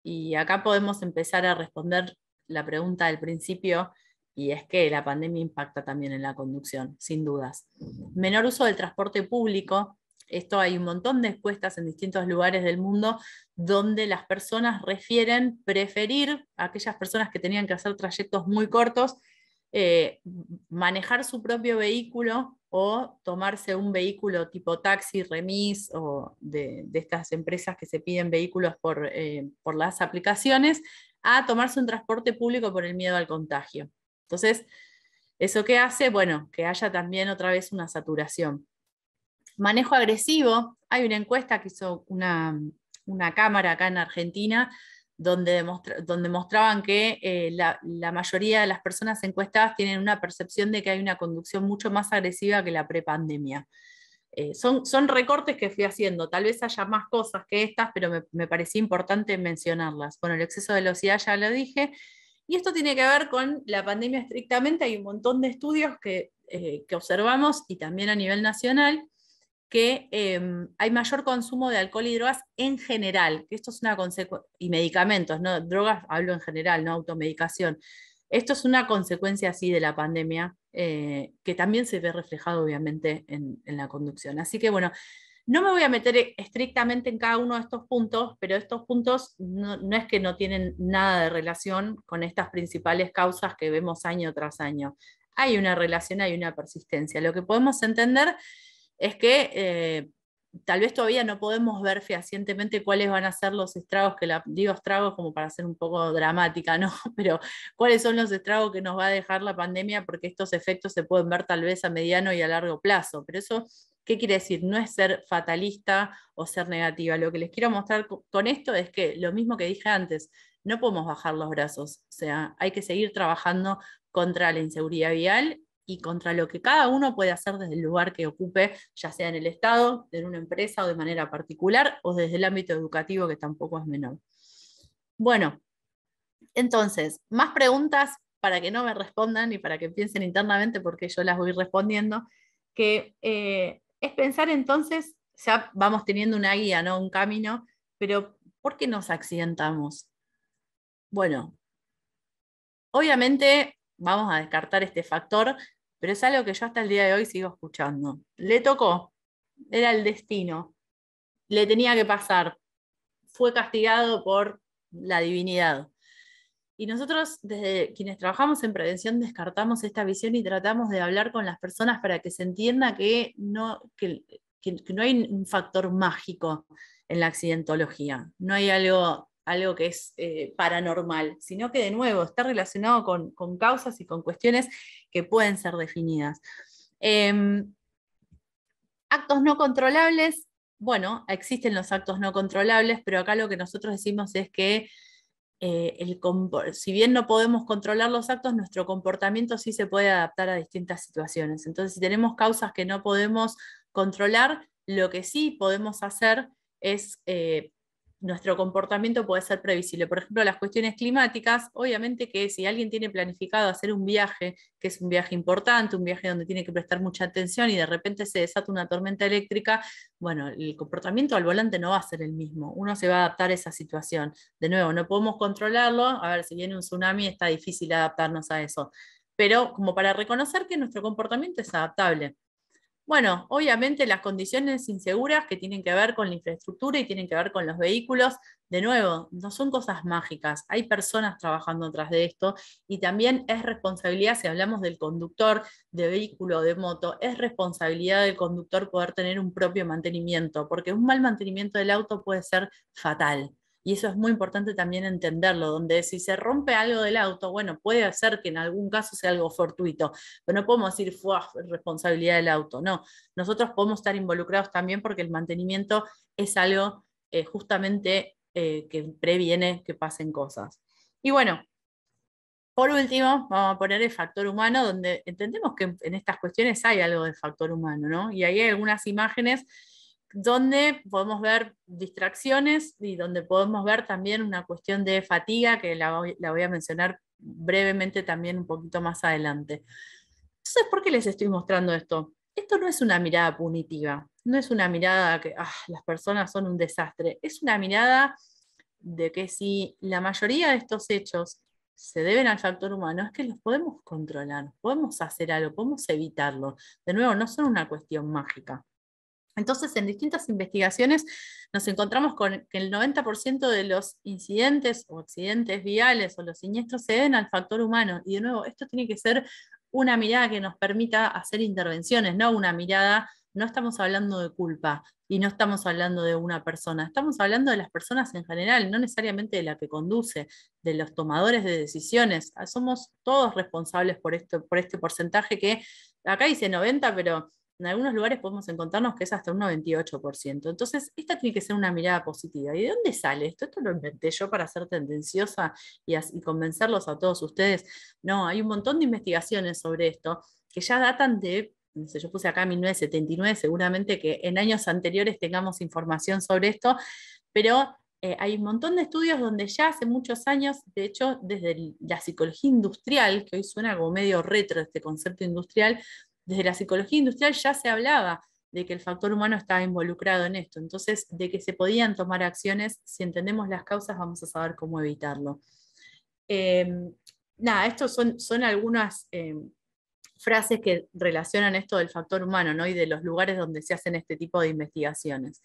Y acá podemos empezar a responder la pregunta del principio, y es que la pandemia impacta también en la conducción, sin dudas. Menor uso del transporte público. Esto hay un montón de encuestas en distintos lugares del mundo donde las personas refieren preferir a aquellas personas que tenían que hacer trayectos muy cortos, manejar su propio vehículo o tomarse un vehículo tipo taxi, remis, o de estas empresas que se piden vehículos por las aplicaciones, a tomarse un transporte público por el miedo al contagio. Entonces, ¿eso qué hace? Bueno, que haya también otra vez una saturación. Manejo agresivo, hay una encuesta que hizo una cámara acá en Argentina, donde mostraban que la mayoría de las personas encuestadas tienen una percepción de que hay una conducción mucho más agresiva que la prepandemia. Son recortes que fui haciendo, tal vez haya más cosas que estas, pero me parecía importante mencionarlas. Bueno, el exceso de velocidad ya lo dije, y esto tiene que ver con la pandemia estrictamente. Hay un montón de estudios que observamos, y también a nivel nacional, que hay mayor consumo de alcohol y drogas en general, que esto es una consecuencia, y medicamentos, ¿no? Drogas hablo en general, no automedicación. Esto es una consecuencia así de la pandemia, que también se ve reflejado obviamente en la conducción. Así que bueno, no me voy a meter estrictamente en cada uno de estos puntos, pero estos puntos no es que no tienen nada de relación con estas principales causas que vemos año tras año. Hay una relación, hay una persistencia. Lo que podemos entender es que tal vez todavía no podemos ver fehacientemente cuáles van a ser los estragos, digo estragos como para ser un poco dramática, ¿no? Pero cuáles son los estragos que nos va a dejar la pandemia, porque estos efectos se pueden ver tal vez a mediano y a largo plazo. Pero eso, ¿qué quiere decir? No es ser fatalista o ser negativa. Lo que les quiero mostrar con esto es que lo mismo que dije antes, no podemos bajar los brazos. O sea, hay que seguir trabajando contra la inseguridad vial y contra lo que cada uno puede hacer desde el lugar que ocupe, ya sea en el Estado, en una empresa o de manera particular, o desde el ámbito educativo, que tampoco es menor. Bueno, entonces, más preguntas para que no me respondan y para que piensen internamente, porque yo las voy respondiendo, que es pensar entonces, ya vamos teniendo una guía, ¿no? Un camino, pero ¿por qué nos accidentamos? Bueno, obviamente vamos a descartar este factor, pero es algo que yo hasta el día de hoy sigo escuchando. Le tocó, era el destino, le tenía que pasar, fue castigado por la divinidad. Y nosotros, desde quienes trabajamos en prevención, descartamos esta visión y tratamos de hablar con las personas para que se entienda que no hay un factor mágico en la accidentología, no hay algo que es paranormal, sino que de nuevo está relacionado con causas y con cuestiones que pueden ser definidas. Actos no controlables, bueno, existen los actos no controlables, pero acá lo que nosotros decimos es que si bien no podemos controlar los actos, nuestro comportamiento sí se puede adaptar a distintas situaciones. Entonces, si tenemos causas que no podemos controlar, lo que sí podemos hacer es nuestro comportamiento puede ser previsible. Por ejemplo, las cuestiones climáticas, obviamente que si alguien tiene planificado hacer un viaje, que es un viaje importante, un viaje donde tiene que prestar mucha atención y de repente se desata una tormenta eléctrica, bueno, el comportamiento al volante no va a ser el mismo. Uno se va a adaptar a esa situación. De nuevo, no podemos controlarlo. A ver, si viene un tsunami está difícil adaptarnos a eso. Pero como para reconocer que nuestro comportamiento es adaptable. Bueno, obviamente las condiciones inseguras que tienen que ver con la infraestructura y tienen que ver con los vehículos, de nuevo, no son cosas mágicas, hay personas trabajando tras de esto y también es responsabilidad, si hablamos del conductor de vehículo o de moto, es responsabilidad del conductor poder tener un propio mantenimiento, porque un mal mantenimiento del auto puede ser fatal. Y eso es muy importante también entenderlo, donde si se rompe algo del auto, bueno, puede ser que en algún caso sea algo fortuito, pero no podemos decir fue responsabilidad del auto, no. Nosotros podemos estar involucrados también porque el mantenimiento es algo justamente que previene que pasen cosas. Y bueno, por último, vamos a poner el factor humano, donde entendemos que en estas cuestiones hay algo de factor humano, ¿no? Y ahí hay algunas imágenes donde podemos ver distracciones y donde podemos ver también una cuestión de fatiga, que la voy a mencionar brevemente también un poquito más adelante. Entonces, ¿por qué les estoy mostrando esto? Esto no es una mirada punitiva, no es una mirada que las personas son un desastre, es una mirada de que si la mayoría de estos hechos se deben al factor humano, es que los podemos controlar, podemos hacer algo, podemos evitarlo. De nuevo, no son una cuestión mágica. Entonces, en distintas investigaciones nos encontramos con que el 90% de los incidentes o accidentes viales o los siniestros se deben al factor humano. Y de nuevo, esto tiene que ser una mirada que nos permita hacer intervenciones, no una mirada, no estamos hablando de culpa y no estamos hablando de una persona, estamos hablando de las personas en general, no necesariamente de la que conduce, de los tomadores de decisiones. Somos todos responsables por esto, por este porcentaje que acá dice 90, pero en algunos lugares podemos encontrarnos que es hasta un 98%. Entonces, esta tiene que ser una mirada positiva. ¿Y de dónde sale esto? Esto lo inventé yo para ser tendenciosa y convencerlos a todos ustedes. No, hay un montón de investigaciones sobre esto que ya datan de, no sé, yo puse acá 1979, seguramente que en años anteriores tengamos información sobre esto, pero hay un montón de estudios donde ya hace muchos años, de hecho, desde la psicología industrial, que hoy suena como medio retro este concepto industrial, desde la psicología industrial ya se hablaba de que el factor humano estaba involucrado en esto, entonces de que se podían tomar acciones, si entendemos las causas vamos a saber cómo evitarlo. Nada, estos son algunas frases que relacionan esto del factor humano, ¿no? Y de los lugares donde se hacen este tipo de investigaciones.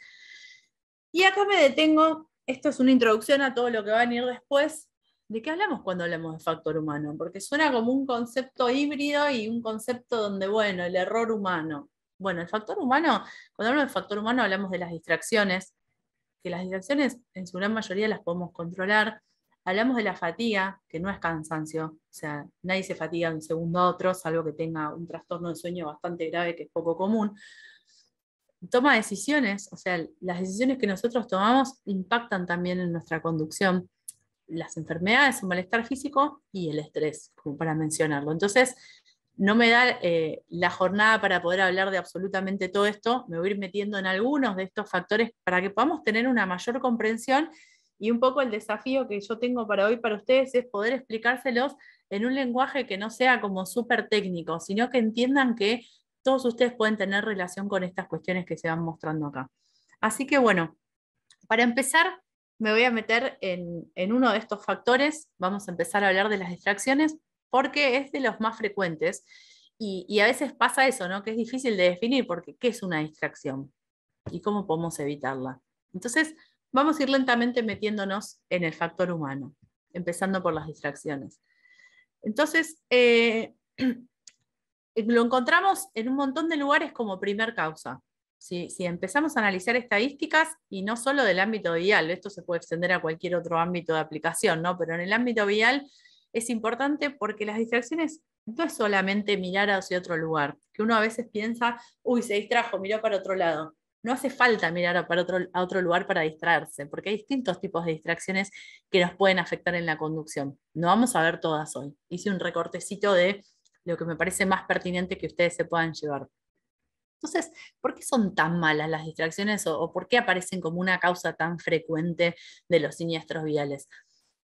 Y acá me detengo, esto es una introducción a todo lo que va a venir después. ¿De qué hablamos cuando hablamos de factor humano? Porque suena como un concepto híbrido y un concepto donde, bueno, el error humano. Bueno, el factor humano, cuando hablamos de factor humano hablamos de las distracciones, que las distracciones en su gran mayoría las podemos controlar. Hablamos de la fatiga, que no es cansancio, o sea, nadie se fatiga de un segundo a otro, salvo que tenga un trastorno de sueño bastante grave, que es poco común. Toma decisiones, o sea, las decisiones que nosotros tomamos impactan también en nuestra conducción. Las enfermedades, el malestar físico y el estrés, como para mencionarlo. Entonces, no me da la jornada para poder hablar de absolutamente todo esto, me voy a ir metiendo en algunos de estos factores para que podamos tener una mayor comprensión y un poco el desafío que yo tengo para hoy para ustedes es poder explicárselos en un lenguaje que no sea como súper técnico, sino que entiendan que todos ustedes pueden tener relación con estas cuestiones que se van mostrando acá. Así que bueno, para empezar, me voy a meter en uno de estos factores, vamos a empezar a hablar de las distracciones, porque es de los más frecuentes, y a veces pasa eso, ¿no? Que es difícil de definir, porque ¿qué es una distracción? ¿Y cómo podemos evitarla? Entonces, vamos a ir lentamente metiéndonos en el factor humano, empezando por las distracciones. Entonces, lo encontramos en un montón de lugares como primer causa. Si empezamos a analizar estadísticas, y no solo del ámbito vial, esto se puede extender a cualquier otro ámbito de aplicación, ¿no? Pero en el ámbito vial es importante porque las distracciones no es solamente mirar hacia otro lugar, que uno a veces piensa, uy, se distrajo, miró para otro lado. No hace falta mirar a otro lugar para distraerse, porque hay distintos tipos de distracciones que nos pueden afectar en la conducción. No vamos a ver todas hoy. Hice un recortecito de lo que me parece más pertinente que ustedes se puedan llevar. Entonces, ¿por qué son tan malas las distracciones o por qué aparecen como una causa tan frecuente de los siniestros viales?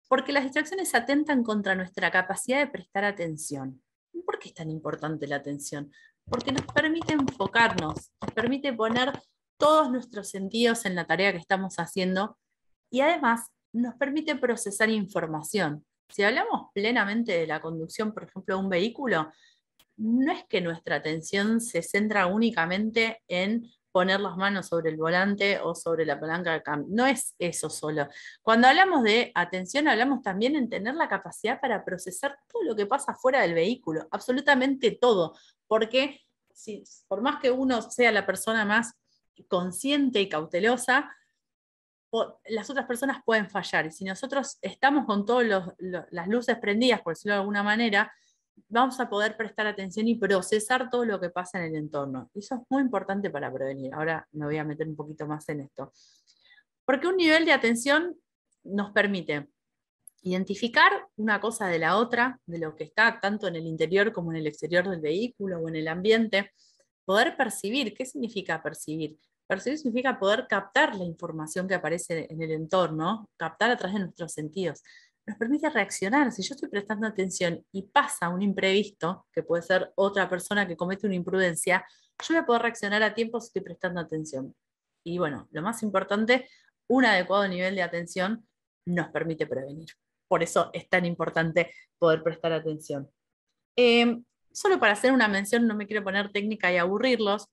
Porque las distracciones atentan contra nuestra capacidad de prestar atención. ¿Por qué es tan importante la atención? Porque nos permite enfocarnos, nos permite poner todos nuestros sentidos en la tarea que estamos haciendo y además nos permite procesar información. Si hablamos plenamente de la conducción, por ejemplo, de un vehículo, no es que nuestra atención se centra únicamente en poner las manos sobre el volante o sobre la palanca de cambio. No es eso solo. Cuando hablamos de atención, hablamos también en tener la capacidad para procesar todo lo que pasa fuera del vehículo, absolutamente todo, porque por más que uno sea la persona más consciente y cautelosa, las otras personas pueden fallar. Y si nosotros estamos con todas las luces prendidas, por decirlo de alguna manera, vamos a poder prestar atención y procesar todo lo que pasa en el entorno. Y eso es muy importante para prevenir. Ahora me voy a meter un poquito más en esto. Porque un nivel de atención nos permite identificar una cosa de la otra, de lo que está tanto en el interior como en el exterior del vehículo o en el ambiente, poder percibir. ¿Qué significa percibir? Percibir significa poder captar la información que aparece en el entorno, captar a través de nuestros sentidos. Nos permite reaccionar. Si yo estoy prestando atención y pasa un imprevisto, que puede ser otra persona que comete una imprudencia, yo voy a poder reaccionar a tiempo si estoy prestando atención. Y bueno, lo más importante, un adecuado nivel de atención nos permite prevenir. Por eso es tan importante poder prestar atención. Solo para hacer una mención, no me quiero poner técnica y aburrirlos,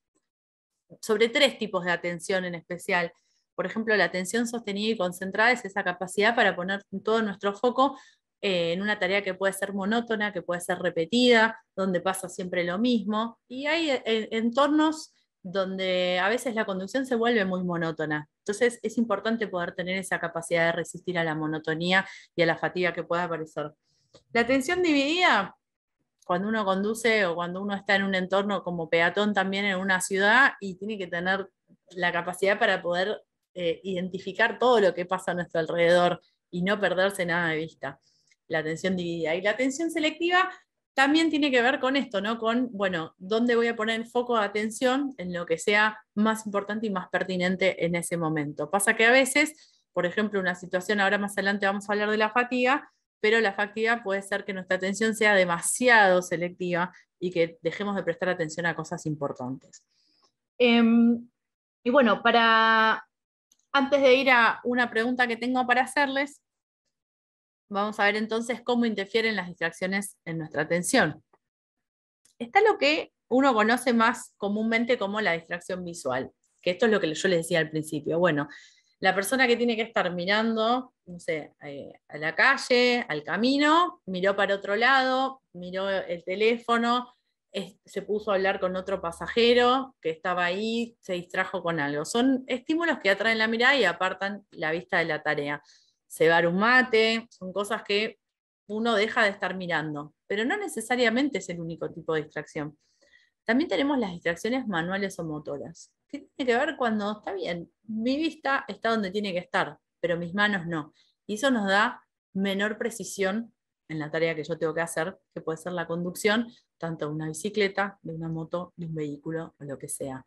sobre 3 tipos de atención en especial. Por ejemplo, la atención sostenida y concentrada es esa capacidad para poner todo nuestro foco en una tarea que puede ser monótona, que puede ser repetida, donde pasa siempre lo mismo. Y hay entornos donde a veces la conducción se vuelve muy monótona. Entonces es importante poder tener esa capacidad de resistir a la monotonía y a la fatiga que pueda aparecer. La atención dividida, cuando uno conduce o cuando uno está en un entorno como peatón también en una ciudad y tiene que tener la capacidad para poder identificar todo lo que pasa a nuestro alrededor y no perderse nada de vista. La atención dividida. Y la atención selectiva también tiene que ver con esto, ¿no? Con, bueno, dónde voy a poner el foco de atención en lo que sea más importante y más pertinente en ese momento. Pasa que a veces, por ejemplo, una situación, ahora más adelante vamos a hablar de la fatiga, pero la fatiga puede ser que nuestra atención sea demasiado selectiva y que dejemos de prestar atención a cosas importantes. Y bueno, antes de ir a una pregunta que tengo para hacerles, vamos a ver entonces cómo interfieren las distracciones en nuestra atención. Está lo que uno conoce más comúnmente como la distracción visual, que esto es lo que yo les decía al principio. Bueno, la persona que tiene que estar mirando, no sé, a la calle, al camino, miró para otro lado, miró el teléfono, se puso a hablar con otro pasajero que estaba ahí, se distrajo con algo. Son estímulos que atraen la mirada y apartan la vista de la tarea. Cebar un mate, son cosas que uno deja de estar mirando, pero no necesariamente es el único tipo de distracción. También tenemos las distracciones manuales o motoras, que tiene que ver cuando, está bien, mi vista está donde tiene que estar, pero mis manos no. Y eso nos da menor precisión en la tarea que yo tengo que hacer, que puede ser la conducción, tanto de una bicicleta, de una moto, de un vehículo o lo que sea,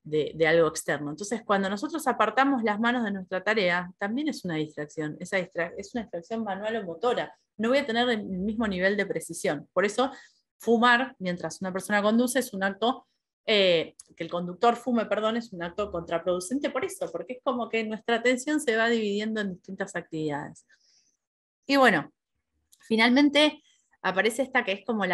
de algo externo. Entonces, cuando nosotros apartamos las manos de nuestra tarea, también es una distracción. Es una distracción manual o motora. No voy a tener el mismo nivel de precisión. Por eso, fumar mientras una persona conduce es un acto, que el conductor fume, perdón, es un acto contraproducente por eso, porque es como que nuestra atención se va dividiendo en distintas actividades. Y bueno, finalmente aparece esta que es como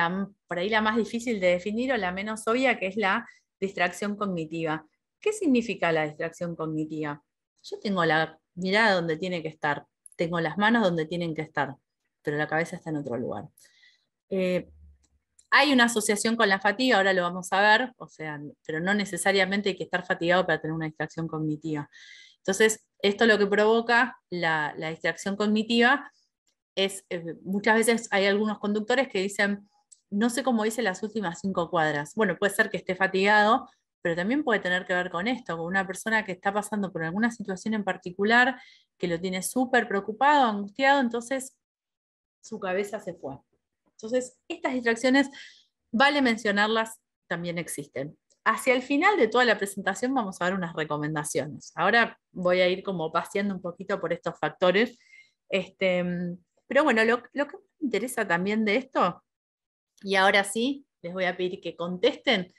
por ahí la más difícil de definir o la menos obvia, que es la distracción cognitiva. ¿Qué significa la distracción cognitiva? Yo tengo la mirada donde tiene que estar, tengo las manos donde tienen que estar, pero la cabeza está en otro lugar. Hay una asociación con la fatiga, ahora lo vamos a ver, o sea, pero no necesariamente hay que estar fatigado para tener una distracción cognitiva. Entonces, esto lo que provoca la distracción cognitiva es, muchas veces hay algunos conductores que dicen, no sé cómo hice las últimas 5 cuadras. Bueno, puede ser que esté fatigado, pero también puede tener que ver con esto, con una persona que está pasando por alguna situación en particular, que lo tiene súper preocupado, angustiado, entonces su cabeza se fue. Entonces, estas distracciones, vale mencionarlas, también existen. Hacia el final de toda la presentación vamos a ver unas recomendaciones. Ahora voy a ir como paseando un poquito por estos factores. Pero bueno, lo que me interesa también de esto, y ahora sí, les voy a pedir que contesten,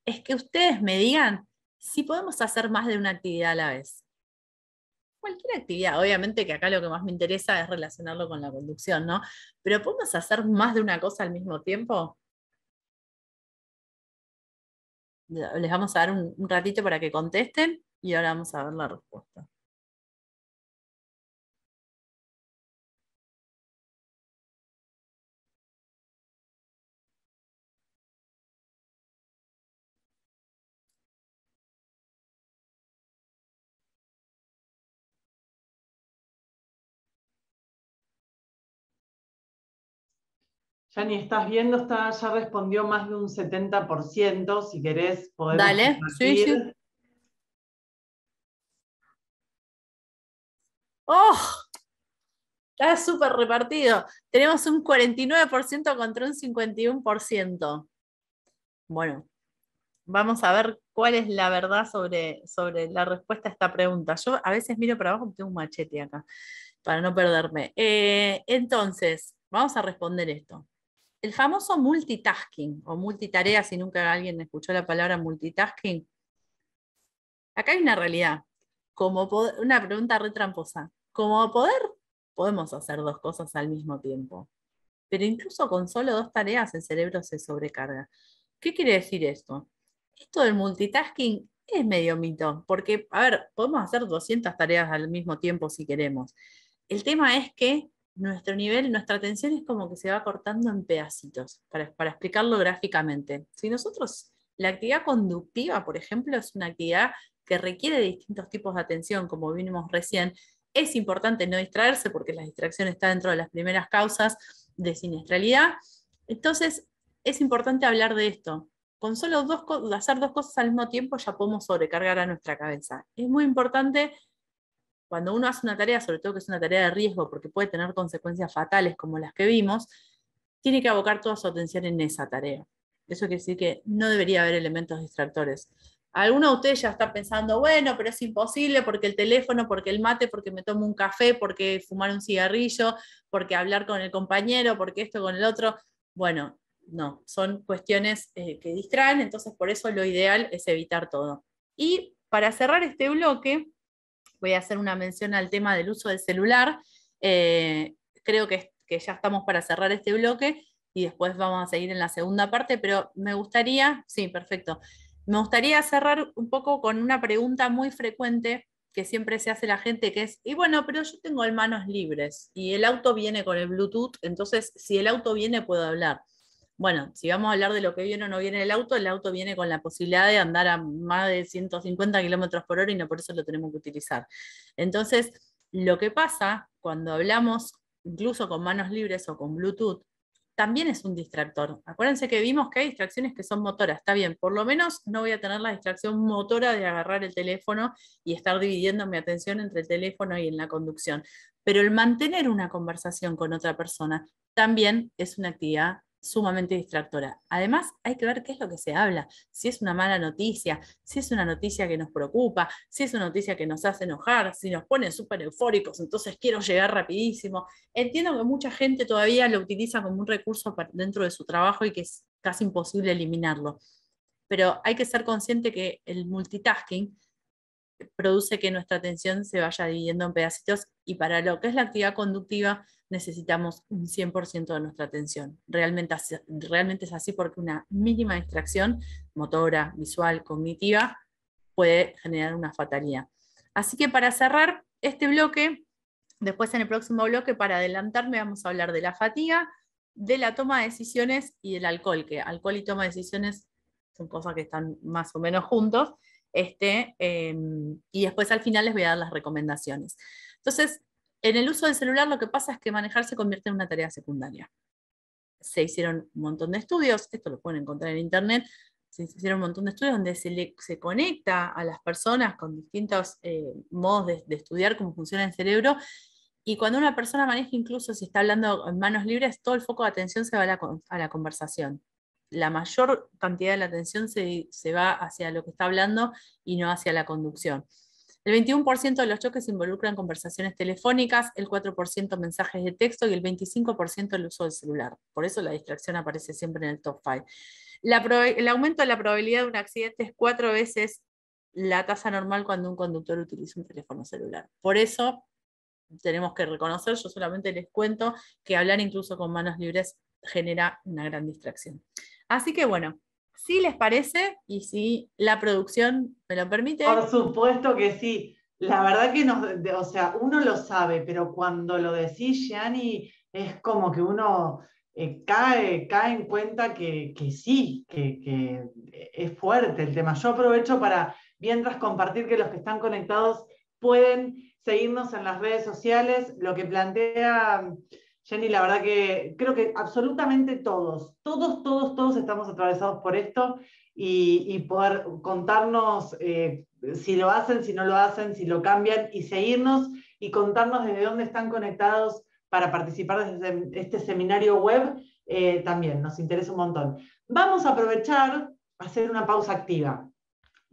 es que ustedes me digan si podemos hacer más de una actividad a la vez. Cualquier actividad, obviamente que acá lo que más me interesa es relacionarlo con la conducción, ¿no? Pero ¿podemos hacer más de una cosa al mismo tiempo? Les vamos a dar un ratito para que contesten y ahora vamos a ver la respuesta. Yani, estás viendo, ya respondió más de un 70%. Si querés, podemos Dale, sí, sí. compartir. ¡Oh! Está súper repartido. Tenemos un 49% contra un 51%. Bueno, vamos a ver cuál es la verdad sobre la respuesta a esta pregunta. Yo a veces miro para abajo porque tengo un machete acá, para no perderme. Entonces, vamos a responder esto. El famoso multitasking, o multitarea, si nunca alguien escuchó la palabra multitasking, acá hay una realidad. Una pregunta re tramposa. Como poder, podemos hacer 2 cosas al mismo tiempo. Pero incluso con solo 2 tareas el cerebro se sobrecarga. ¿Qué quiere decir esto? Esto del multitasking es medio mito, porque, a ver, podemos hacer 200 tareas al mismo tiempo si queremos. El tema es que nuestro nivel, nuestra atención es como que se va cortando en pedacitos, para explicarlo gráficamente. Si nosotros, la actividad conductiva, por ejemplo, es una actividad que requiere de distintos tipos de atención, como vimos recién, es importante no distraerse porque la distracción está dentro de las primeras causas de siniestralidad. Entonces, es importante hablar de esto. Con solo hacer dos cosas al mismo tiempo ya podemos sobrecargar a nuestra cabeza. Es muy importante cuando uno hace una tarea, sobre todo que es una tarea de riesgo porque puede tener consecuencias fatales como las que vimos, tiene que abocar toda su atención en esa tarea. Eso quiere decir que no debería haber elementos distractores. Alguno de ustedes ya está pensando, bueno, pero es imposible porque el teléfono, porque el mate, porque me tomo un café, porque fumar un cigarrillo, porque hablar con el compañero, porque esto con el otro. Bueno, no, son cuestiones que distraen, entonces por eso lo ideal es evitar todo. Y para cerrar este bloque, voy a hacer una mención al tema del uso del celular. Creo que ya estamos para cerrar este bloque y después vamos a seguir en la segunda parte, pero me gustaría, sí, perfecto, me gustaría cerrar un poco con una pregunta muy frecuente que siempre se hace la gente, que es, y bueno, pero yo tengo manos libres y el auto viene con el Bluetooth, entonces si el auto viene puedo hablar. Bueno, si vamos a hablar de lo que viene o no viene el auto viene con la posibilidad de andar a más de 150 kilómetros por hora y no por eso lo tenemos que utilizar. Entonces, lo que pasa cuando hablamos incluso con manos libres o con Bluetooth, también es un distractor. Acuérdense que vimos que hay distracciones que son motoras, está bien, por lo menos no voy a tener la distracción motora de agarrar el teléfono y estar dividiendo mi atención entre el teléfono y en la conducción. Pero el mantener una conversación con otra persona también es una actividad sumamente distractora. Además, hay que ver qué es lo que se habla, si es una mala noticia, si es una noticia que nos preocupa, si es una noticia que nos hace enojar, si nos pone súper eufóricos, entonces quiero llegar rapidísimo. Entiendo que mucha gente todavía lo utiliza como un recurso dentro de su trabajo y que es casi imposible eliminarlo. Pero hay que ser consciente que el multitasking produce que nuestra atención se vaya dividiendo en pedacitos y para lo que es la actividad conductiva necesitamos un 100% de nuestra atención. Realmente es así porque una mínima distracción motora, visual, cognitiva puede generar una fatalidad. Así que para cerrar este bloque, después en el próximo bloque, para adelantarme, vamos a hablar de la fatiga, de la toma de decisiones y del alcohol, que alcohol y toma de decisiones son cosas que están más o menos juntos. Y después al final les voy a dar las recomendaciones. Entonces, en el uso del celular lo que pasa es que manejar se convierte en una tarea secundaria. Se hicieron un montón de estudios, esto lo pueden encontrar en internet, se hicieron un montón de estudios donde se conecta a las personas con distintos modos de estudiar cómo funciona el cerebro, y cuando una persona maneja, incluso si está hablando en manos libres, todo el foco de atención se va a la conversación. La mayor cantidad de la atención se va hacia lo que está hablando y no hacia la conducción. El 21% de los choques involucran conversaciones telefónicas, el 4% mensajes de texto y el 25% el uso del celular. Por eso la distracción aparece siempre en el top 5. El aumento de la probabilidad de un accidente es 4 veces la tasa normal cuando un conductor utiliza un teléfono celular. Por eso tenemos que reconocer, yo solamente les cuento que hablar incluso con manos libres genera una gran distracción. Así que bueno, si les parece y si la producción me lo permite. Por supuesto que sí. La verdad que o sea, uno lo sabe, pero cuando lo decís, Gianni, es como que uno cae en cuenta que sí, que es fuerte el tema. Yo aprovecho para, mientras, compartir que los que están conectados pueden seguirnos en las redes sociales. Lo que plantea Jenny, la verdad que creo que absolutamente todos estamos atravesados por esto y poder contarnos si lo hacen, si no lo hacen, si lo cambian y seguirnos y contarnos desde dónde están conectados para participar desde este seminario web, también nos interesa un montón. Vamos a aprovechar a hacer una pausa activa,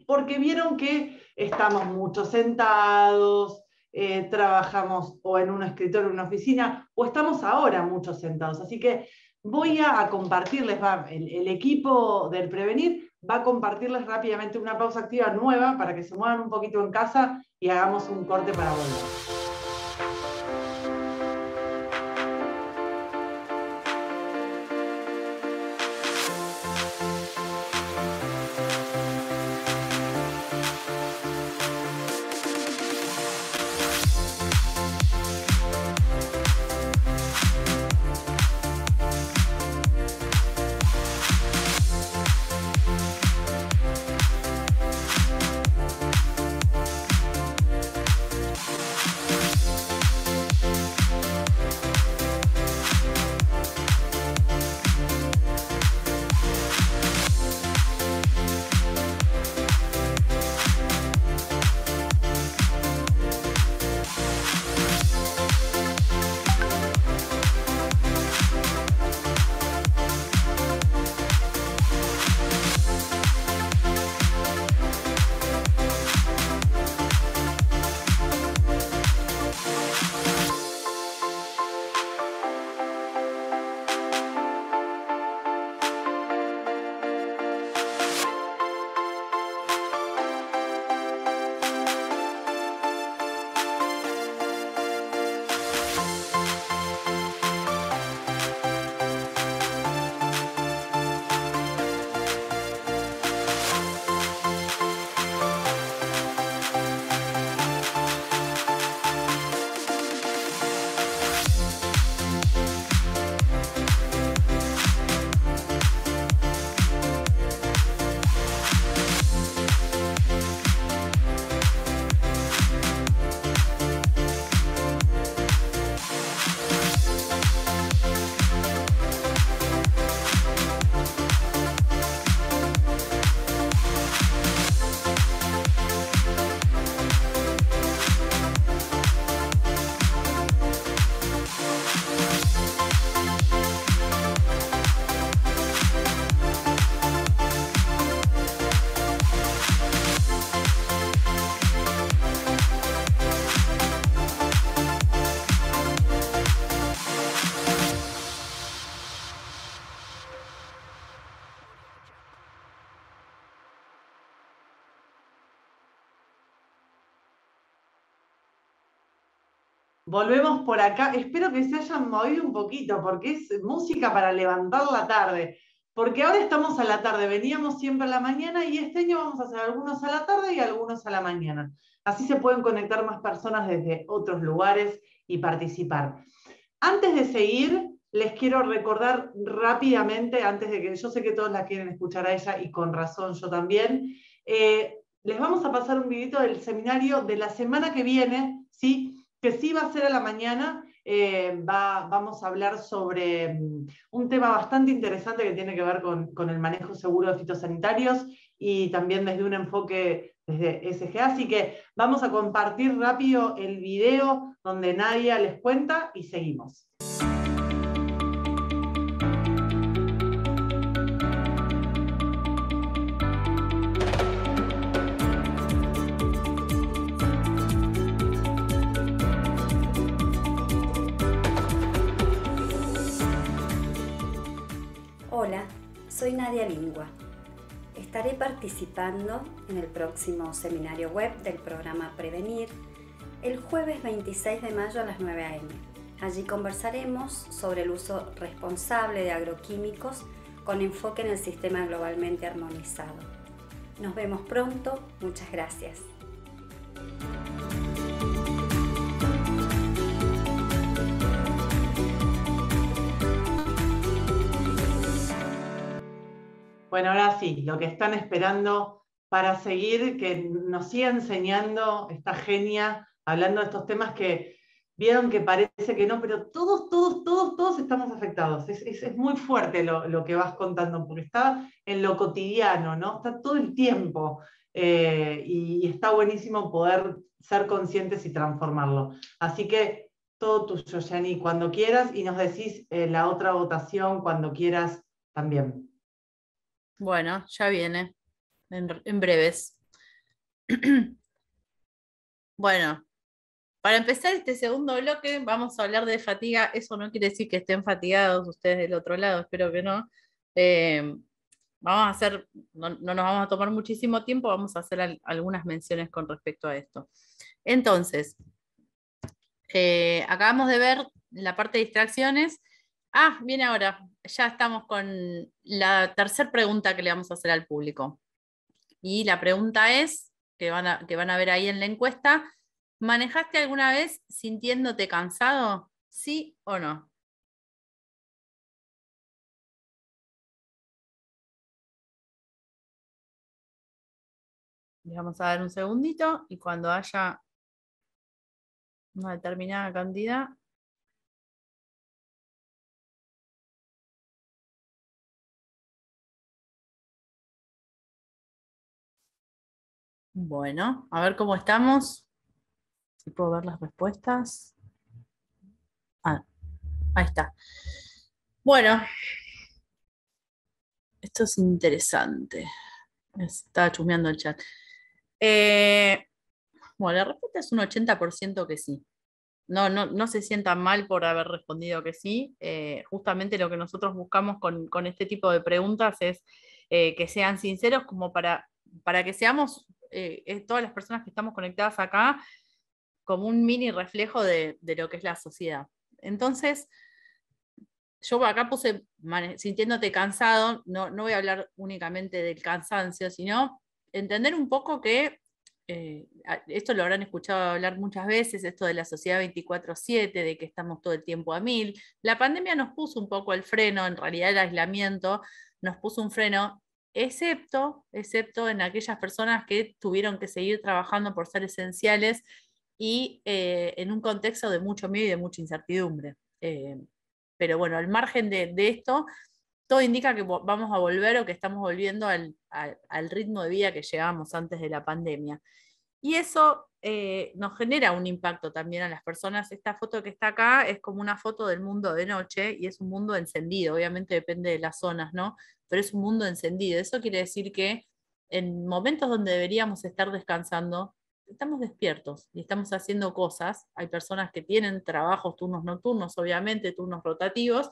porque vieron que estamos mucho sentados, trabajamos o en un escritorio, en una oficina, o estamos ahora muchos sentados. Así que voy a compartirles, el equipo del Prevenir va a compartirles rápidamente una pausa activa nueva para que se muevan un poquito en casa y hagamos un corte para volver. Volvemos por acá. Espero que se hayan movido un poquito, porque es música para levantar la tarde. Porque ahora estamos a la tarde, veníamos siempre a la mañana y este año vamos a hacer algunos a la tarde y algunos a la mañana. Así se pueden conectar más personas desde otros lugares y participar. Antes de seguir, les quiero recordar rápidamente, antes de que yo sé que todos la quieren escuchar a ella y con razón yo también, les vamos a pasar un videito del seminario de la semana que viene, ¿sí? Que sí va a ser a la mañana. Vamos a hablar sobre un tema bastante interesante que tiene que ver con el manejo seguro de fitosanitarios y también desde un enfoque desde SGA. Así que vamos a compartir rápido el video donde Nadia les cuenta y seguimos. Hola, soy Nadia Lingua. Estaré participando en el próximo seminario web del programa Prevenir el jueves 26 de mayo a las 9 a.m. Allí conversaremos sobre el uso responsable de agroquímicos con enfoque en el sistema globalmente armonizado. Nos vemos pronto, muchas gracias. Bueno, ahora sí, lo que están esperando para seguir, que nos siga enseñando esta genia, hablando de estos temas que vieron que parece que no, pero todos estamos afectados. Es muy fuerte lo que vas contando, porque está en lo cotidiano, ¿no? Está todo el tiempo. Y está buenísimo poder ser conscientes y transformarlo. Así que todo tuyo, Yani, cuando quieras, y nos decís la otra votación cuando quieras también. Bueno, ya viene, en breves. Bueno, para empezar este segundo bloque vamos a hablar de fatiga. Eso no quiere decir que estén fatigados ustedes del otro lado, espero que no. Vamos a hacer, no nos vamos a tomar muchísimo tiempo, vamos a hacer algunas menciones con respecto a esto. Entonces, acabamos de ver la parte de distracciones. Viene ahora, ya estamos con la tercera pregunta que le vamos a hacer al público. Y la pregunta es, que van a ver ahí en la encuesta, ¿manejaste alguna vez sintiéndote cansado? ¿Sí o no? Le vamos a dar un segundito y cuando haya una determinada cantidad. Bueno, a ver cómo estamos. Si puedo ver las respuestas. Ahí está. Bueno, esto es interesante. Estaba chusmeando el chat. Bueno, la respuesta es un 80% que sí. No se sientan mal por haber respondido que sí. Justamente lo que nosotros buscamos con este tipo de preguntas es que sean sinceros como para que seamos, todas las personas que estamos conectadas acá, como un mini reflejo de lo que es la sociedad. Entonces, yo acá puse sintiéndote cansado, no voy a hablar únicamente del cansancio, sino entender un poco que esto lo habrán escuchado hablar muchas veces, esto de la sociedad 24/7, de que estamos todo el tiempo a 1000. La pandemia nos puso un poco el freno, en realidad el aislamiento nos puso un freno, excepto en aquellas personas que tuvieron que seguir trabajando por ser esenciales y en un contexto de mucho miedo y de mucha incertidumbre. Pero bueno, al margen de esto, todo indica que vamos a volver o que estamos volviendo al ritmo de vida que llevábamos antes de la pandemia. Y eso nos genera un impacto también a las personas. Esta foto que está acá es como una foto del mundo de noche y es un mundo encendido. Obviamente depende de las zonas, ¿no? Pero es un mundo encendido. Eso quiere decir que en momentos donde deberíamos estar descansando, estamos despiertos y estamos haciendo cosas. Hay personas que tienen trabajos, turnos nocturnos, obviamente, turnos rotativos,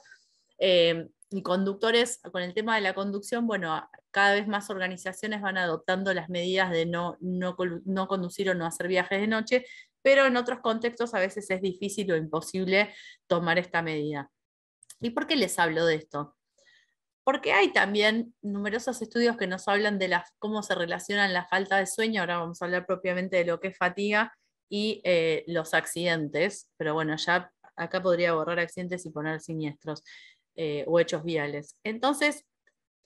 y conductores, con el tema de la conducción, bueno, cada vez más organizaciones van adoptando las medidas de no conducir o no hacer viajes de noche, pero en otros contextos a veces es difícil o imposible tomar esta medida. ¿Y por qué les hablo de esto? Porque hay también numerosos estudios que nos hablan de cómo se relacionan la falta de sueño, ahora vamos a hablar propiamente de lo que es fatiga, y los accidentes, pero bueno, ya acá podría borrar accidentes y poner siniestros o hechos viales. Entonces,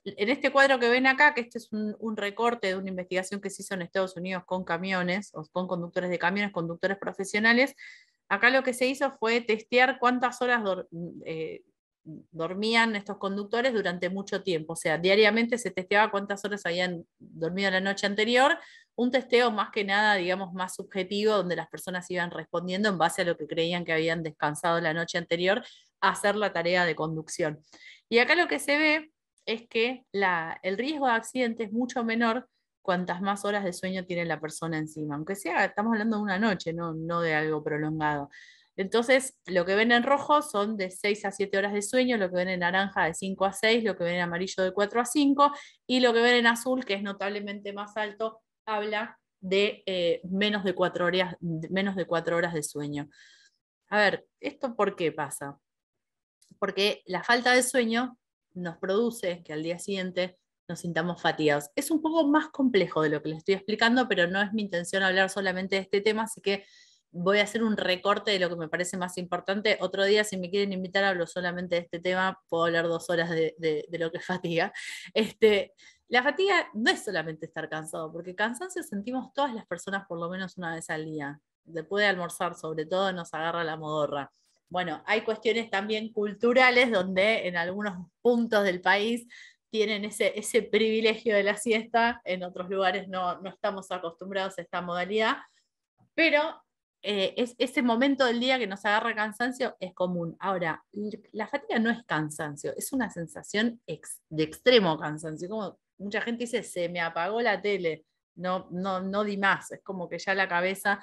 en este cuadro que ven acá, que este es un recorte de una investigación que se hizo en Estados Unidos con camiones, o con conductores de camiones, conductores profesionales, acá lo que se hizo fue testear cuántas horas dormían estos conductores durante mucho tiempo. O sea, diariamente se testeaba cuántas horas habían dormido la noche anterior, un testeo más que nada, digamos, más subjetivo, donde las personas iban respondiendo en base a lo que creían que habían descansado la noche anterior, a hacer la tarea de conducción. Y acá lo que se ve es que el riesgo de accidente es mucho menor cuantas más horas de sueño tiene la persona encima, aunque sea, estamos hablando de una noche, no de algo prolongado. Entonces, lo que ven en rojo son de 6 a 7 horas de sueño, lo que ven en naranja de 5 a 6, lo que ven en amarillo de 4 a 5, y lo que ven en azul, que es notablemente más alto, habla de menos de 4 horas de sueño. A ver, ¿esto por qué pasa? Porque la falta de sueño nos produce que al día siguiente nos sintamos fatigados. Es un poco más complejo de lo que les estoy explicando, pero no es mi intención hablar solamente de este tema, así que voy a hacer un recorte de lo que me parece más importante. Otro día, si me quieren invitar, hablo solamente de este tema, puedo hablar 2 horas de lo que es fatiga. La fatiga no es solamente estar cansado, porque cansancio sentimos todas las personas por lo menos una vez al día. Después de almorzar, sobre todo, nos agarra la modorra. Bueno, hay cuestiones también culturales donde en algunos puntos del país tienen ese privilegio de la siesta, en otros lugares no estamos acostumbrados a esta modalidad, pero ese momento del día que nos agarra cansancio es común. Ahora, la fatiga no es cansancio, es una sensación de extremo cansancio. Como mucha gente dice, se me apagó la tele, no di más, es como que ya la cabeza.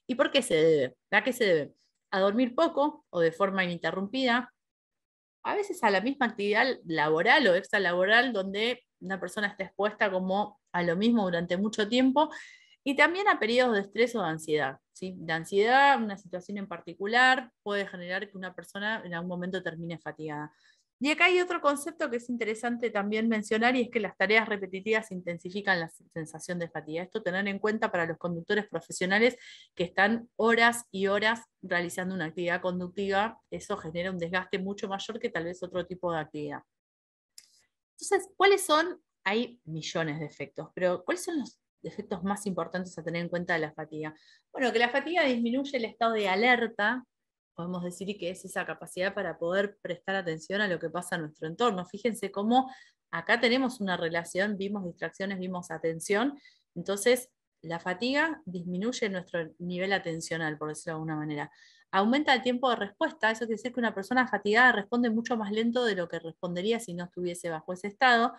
¿Y por qué se debe? ¿A qué se debe? A dormir poco o de forma ininterrumpida, a veces a la misma actividad laboral o extralaboral donde una persona está expuesta como a lo mismo durante mucho tiempo, y también a periodos de estrés o de ansiedad. ¿Sí? De ansiedad, una situación en particular puede generar que una persona en algún momento termine fatigada. Y acá hay otro concepto que es interesante también mencionar, y es que las tareas repetitivas intensifican la sensación de fatiga. Esto tener en cuenta para los conductores profesionales que están horas y horas realizando una actividad conductiva, eso genera un desgaste mucho mayor que tal vez otro tipo de actividad. Entonces, ¿cuáles son? Hay millones de efectos, pero ¿cuáles son los efectos más importantes a tener en cuenta de la fatiga? Bueno, que la fatiga disminuye el estado de alerta, podemos decir que es esa capacidad para poder prestar atención a lo que pasa en nuestro entorno. Fíjense cómo acá tenemos una relación, vimos distracciones, vimos atención, entonces la fatiga disminuye nuestro nivel atencional, por decirlo de alguna manera. Aumenta el tiempo de respuesta, eso quiere decir que una persona fatigada responde mucho más lento de lo que respondería si no estuviese bajo ese estado.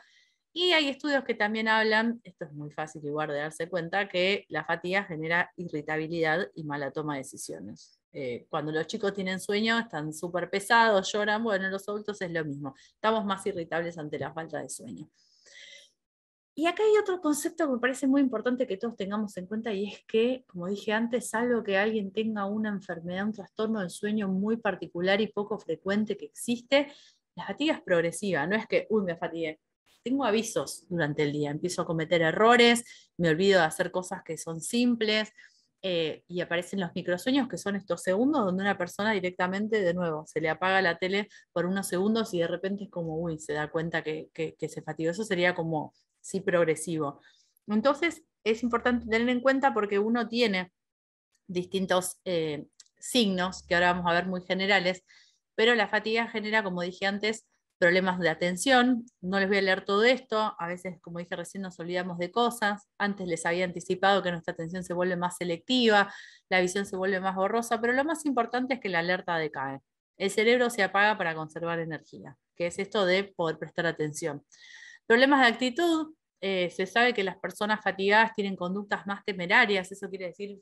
Y hay estudios que también hablan, esto es muy fácil igual de darse cuenta, que la fatiga genera irritabilidad y mala toma de decisiones. Cuando los chicos tienen sueño, están súper pesados, lloran, bueno, los adultos es lo mismo, estamos más irritables ante la falta de sueño. Y acá hay otro concepto que me parece muy importante que todos tengamos en cuenta, y es que, como dije antes, salvo que alguien tenga una enfermedad, un trastorno del sueño muy particular y poco frecuente que existe, la fatiga es progresiva, no es que, uy, me fatigué. Tengo avisos durante el día, empiezo a cometer errores, me olvido de hacer cosas que son simples, y aparecen los microsueños, que son estos segundos donde una persona directamente, de nuevo, se le apaga la tele por unos segundos y de repente es como, uy, se da cuenta que se fatigó. Eso sería como, sí, progresivo. Entonces, es importante tener en cuenta porque uno tiene distintos signos, que ahora vamos a ver muy generales, pero la fatiga genera, como dije antes, problemas de atención. No les voy a leer todo esto, a veces, como dije recién, nos olvidamos de cosas. Antes les había anticipado que nuestra atención se vuelve más selectiva, la visión se vuelve más borrosa, pero lo más importante es que la alerta decae. El cerebro se apaga para conservar energía, que es esto de poder prestar atención. Problemas de actitud. Se sabe que las personas fatigadas tienen conductas más temerarias, eso quiere decir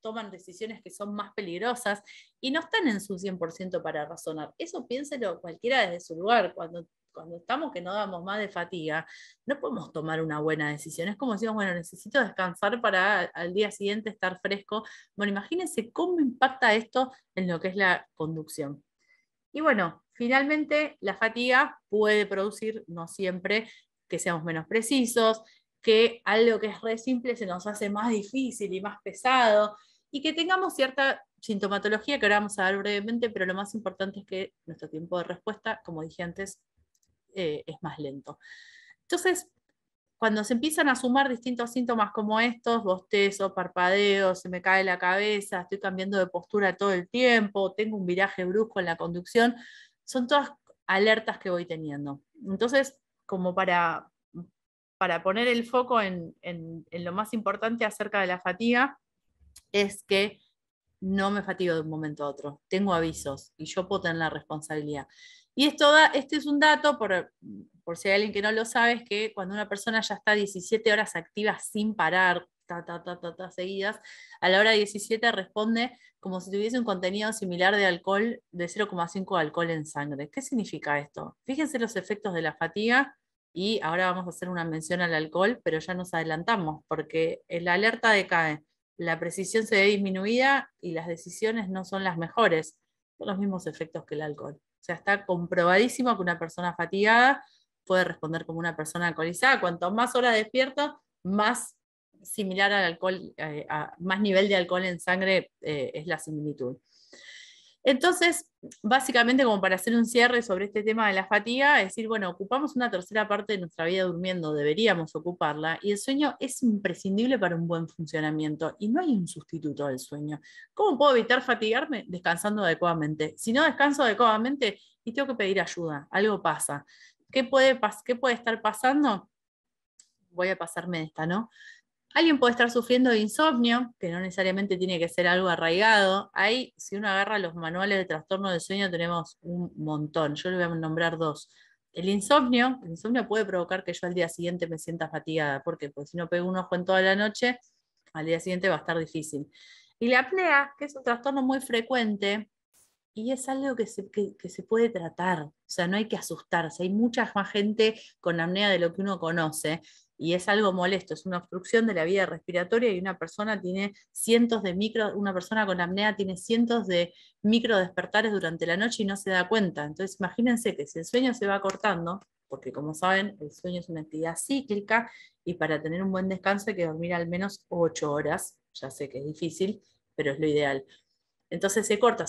toman decisiones que son más peligrosas y no están en su 100% para razonar. Eso piénselo cualquiera desde su lugar. Cuando cuando estamos que no damos más de fatiga, no podemos tomar una buena decisión. Es como decimos, bueno, necesito descansar para al día siguiente estar fresco. Bueno, imagínense cómo impacta esto en lo que es la conducción. Y bueno, finalmente la fatiga puede producir, no siempre, que seamos menos precisos, que algo que es re simple se nos hace más difícil y más pesado, y que tengamos cierta sintomatología que ahora vamos a ver brevemente, pero lo más importante es que nuestro tiempo de respuesta, como dije antes, es más lento. Entonces, cuando se empiezan a sumar distintos síntomas como estos, bostezo, parpadeo, se me cae la cabeza, estoy cambiando de postura todo el tiempo, tengo un viraje brusco en la conducción, son todas alertas que voy teniendo. Entonces, como para poner el foco en lo más importante acerca de la fatiga, es que no me fatigo de un momento a otro, tengo avisos y yo puedo tener la responsabilidad. Y este es un dato, por si hay alguien que no lo sabe, es que cuando una persona ya está 17 horas activa sin parar, seguidas, a la hora 17 responde como si tuviese un contenido similar de alcohol, de 0,5 de alcohol en sangre. ¿Qué significa esto? Fíjense los efectos de la fatiga, y ahora vamos a hacer una mención al alcohol, pero ya nos adelantamos, porque la alerta decae, la precisión se ve disminuida y las decisiones no son las mejores, son los mismos efectos que el alcohol. O sea, está comprobadísimo que una persona fatigada puede responder como una persona alcoholizada. Cuanto más horas despierto, más similar al alcohol, más nivel de alcohol en sangre es la similitud. Entonces, básicamente, como para hacer un cierre sobre este tema de la fatiga, es decir, bueno, ocupamos una tercera parte de nuestra vida durmiendo, deberíamos ocuparla, y el sueño es imprescindible para un buen funcionamiento, y no hay un sustituto del sueño. ¿Cómo puedo evitar fatigarme? Descansando adecuadamente. Si no descanso adecuadamente, y tengo que pedir ayuda, algo pasa. ¿Qué puede estar pasando? Voy a pasarme esta, ¿no? Alguien puede estar sufriendo de insomnio, que no necesariamente tiene que ser algo arraigado. Ahí, si uno agarra los manuales de trastorno del sueño, tenemos un montón. Yo le voy a nombrar dos. El insomnio puede provocar que yo al día siguiente me sienta fatigada. ¿Por qué? Porque si no pego un ojo en toda la noche, al día siguiente va a estar difícil. Y la apnea, que es un trastorno muy frecuente, y es algo que se puede tratar. O sea, no hay que asustarse. Hay mucha más gente con apnea de lo que uno conoce. Y es algo molesto, es una obstrucción de la vía respiratoria, y una persona con apnea tiene cientos de micro despertares durante la noche y no se da cuenta. Entonces imagínense que si el sueño se va cortando, porque como saben, el sueño es una actividad cíclica, y para tener un buen descanso hay que dormir al menos 8 horas, ya sé que es difícil, pero es lo ideal. Entonces se corta,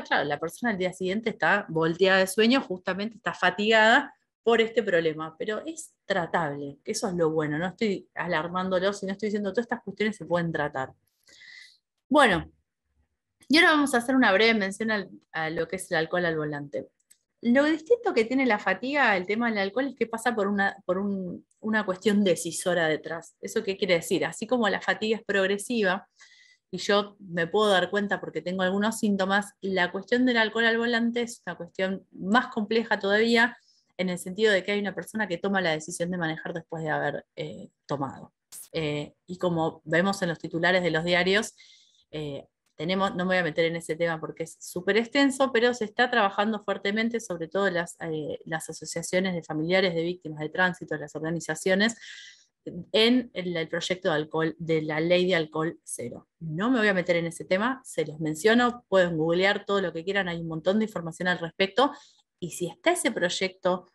claro, la persona al día siguiente está volteada de sueño, justamente está fatigada por este problema, pero es tratable, que eso es lo bueno, no estoy alarmándolo, sino estoy diciendo todas estas cuestiones se pueden tratar. Bueno, y ahora vamos a hacer una breve mención a lo que es el alcohol al volante. Lo distinto que tiene la fatiga, el tema del alcohol, es que pasa por una cuestión decisora detrás. ¿Eso qué quiere decir? Así como la fatiga es progresiva, y yo me puedo dar cuenta porque tengo algunos síntomas, la cuestión del alcohol al volante es una cuestión más compleja todavía, en el sentido de que hay una persona que toma la decisión de manejar después de haber tomado. Y como vemos en los titulares de los diarios, no me voy a meter en ese tema porque es súper extenso, pero se está trabajando fuertemente, sobre todo las asociaciones de familiares de víctimas de tránsito, las organizaciones, en el proyecto de la ley de alcohol cero. No me voy a meter en ese tema, se los menciono, pueden googlear todo lo que quieran, hay un montón de información al respecto, y si está ese proyecto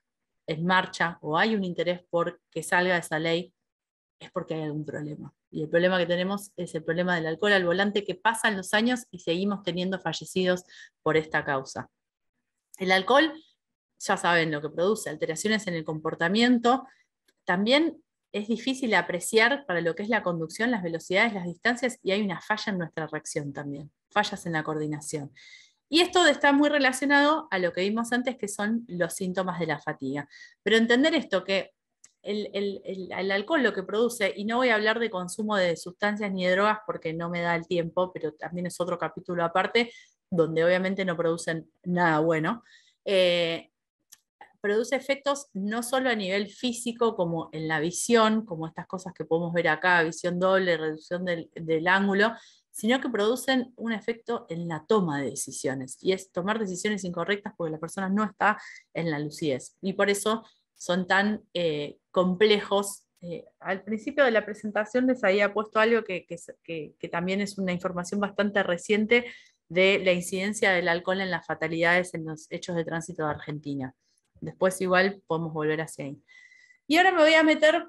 en marcha o hay un interés por que salga esa ley, es porque hay algún problema. Y el problema que tenemos es el problema del alcohol al volante, que pasan los años y seguimos teniendo fallecidos por esta causa. El alcohol, ya saben lo que produce, alteraciones en el comportamiento. También es difícil apreciar para lo que es la conducción las velocidades, las distancias, y hay una falla en nuestra reacción también, fallas en la coordinación. Y esto está muy relacionado a lo que vimos antes, que son los síntomas de la fatiga. Pero entender esto, que el alcohol lo que produce, y no voy a hablar de consumo de sustancias ni de drogas porque no me da el tiempo, pero también es otro capítulo aparte, donde obviamente no producen nada bueno, produce efectos no solo a nivel físico, como en la visión, como estas cosas que podemos ver acá, visión doble, reducción del ángulo, sino que producen un efecto en la toma de decisiones, y es tomar decisiones incorrectas porque la persona no está en la lucidez, y por eso son tan complejos. Al principio de la presentación les había puesto algo que también es una información bastante reciente de la incidencia del alcohol en las fatalidades en los hechos de tránsito de Argentina. Después igual podemos volver hacia ahí. Y ahora me voy a meter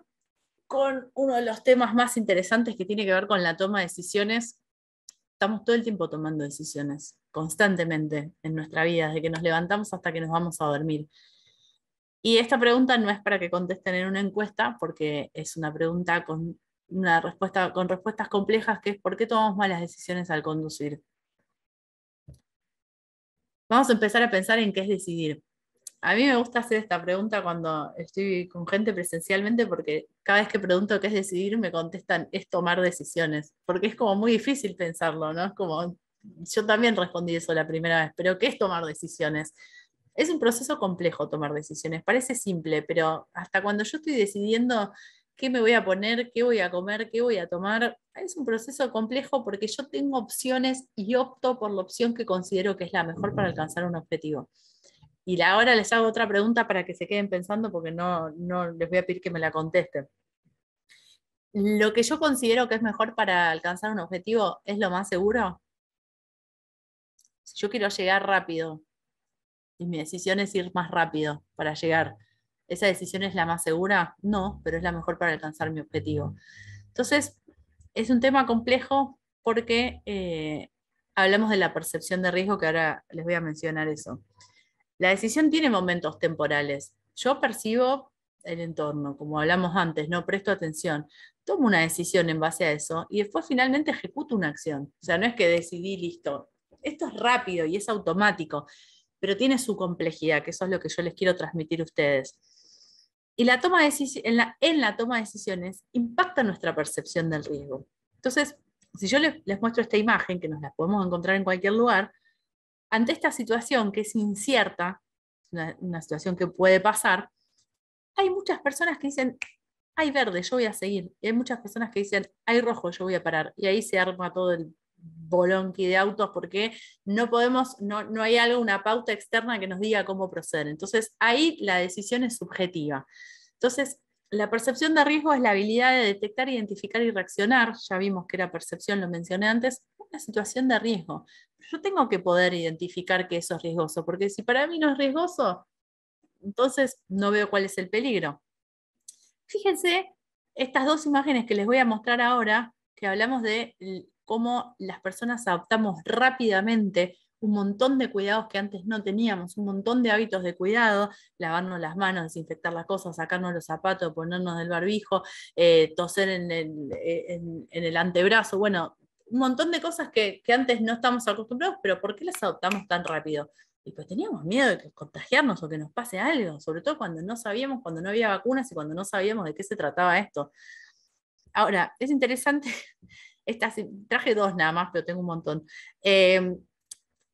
con uno de los temas más interesantes que tiene que ver con la toma de decisiones. Estamos todo el tiempo tomando decisiones, constantemente en nuestra vida, desde que nos levantamos hasta que nos vamos a dormir. Y esta pregunta no es para que contesten en una encuesta, porque es una pregunta con respuestas complejas, que es ¿por qué tomamos malas decisiones al conducir? Vamos a empezar a pensar en qué es decidir. A mí me gusta hacer esta pregunta cuando estoy con gente presencialmente, porque cada vez que pregunto qué es decidir, me contestan, es tomar decisiones, porque es como muy difícil pensarlo, ¿no? Es como, yo también respondí eso la primera vez, pero ¿qué es tomar decisiones? Es un proceso complejo tomar decisiones, parece simple, pero hasta cuando yo estoy decidiendo qué me voy a poner, qué voy a comer, qué voy a tomar, es un proceso complejo porque yo tengo opciones y opto por la opción que considero que es la mejor para alcanzar un objetivo. Y ahora les hago otra pregunta para que se queden pensando, porque no les voy a pedir que me la contesten. ¿Lo que yo considero que es mejor para alcanzar un objetivo es lo más seguro? Si yo quiero llegar rápido y mi decisión es ir más rápido para llegar, ¿esa decisión es la más segura? No, pero es la mejor para alcanzar mi objetivo. Entonces, es un tema complejo porque hablamos de la percepción de riesgo, que ahora les voy a mencionar eso. La decisión tiene momentos temporales. Yo percibo el entorno, como hablamos antes, no presto atención, tomo una decisión en base a eso y después finalmente ejecuto una acción. O sea, no es que decidí, listo. Esto es rápido y es automático, pero tiene su complejidad, que eso es lo que yo les quiero transmitir a ustedes. Y la toma en la toma de decisiones impacta nuestra percepción del riesgo. Entonces, si yo les muestro esta imagen, que nos la podemos encontrar en cualquier lugar, ante esta situación que es incierta, una situación que puede pasar, hay muchas personas que dicen, hay verde, yo voy a seguir. Y hay muchas personas que dicen, hay rojo, yo voy a parar. Y ahí se arma todo el bolonqui de autos porque no hay una pauta externa que nos diga cómo proceder. Entonces ahí la decisión es subjetiva. Entonces, la percepción de riesgo es la habilidad de detectar, identificar y reaccionar, ya vimos que era percepción, lo mencioné antes, una situación de riesgo. Yo tengo que poder identificar que eso es riesgoso, porque si para mí no es riesgoso, entonces no veo cuál es el peligro. Fíjense estas dos imágenes que les voy a mostrar ahora, que hablamos de cómo las personas adoptamos rápidamente un montón de cuidados que antes no teníamos, un montón de hábitos de cuidado, lavarnos las manos, desinfectar las cosas, sacarnos los zapatos, ponernos del barbijo, toser en el antebrazo, bueno, un montón de cosas que antes no estamos acostumbrados, pero ¿por qué las adoptamos tan rápido? Y pues teníamos miedo de contagiarnos o que nos pase algo, sobre todo cuando no sabíamos, cuando no había vacunas y cuando no sabíamos de qué se trataba esto. Ahora, es interesante, traje dos nada más, pero tengo un montón.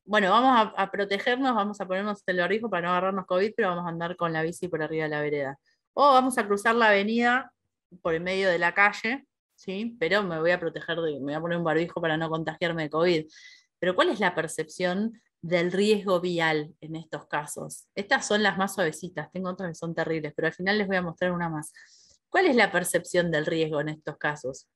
Bueno, vamos a protegernos, vamos a ponernos el barbijo para no agarrarnos COVID, pero vamos a andar con la bici por arriba de la vereda. O vamos a cruzar la avenida por el medio de la calle, ¿sí? Pero me voy a proteger, me voy a poner un barbijo para no contagiarme de COVID. Pero ¿cuál es la percepción del riesgo vial en estos casos? Estas son las más suavecitas, tengo otras que son terribles, pero al final les voy a mostrar una más. ¿Cuál es la percepción del riesgo en estos casos?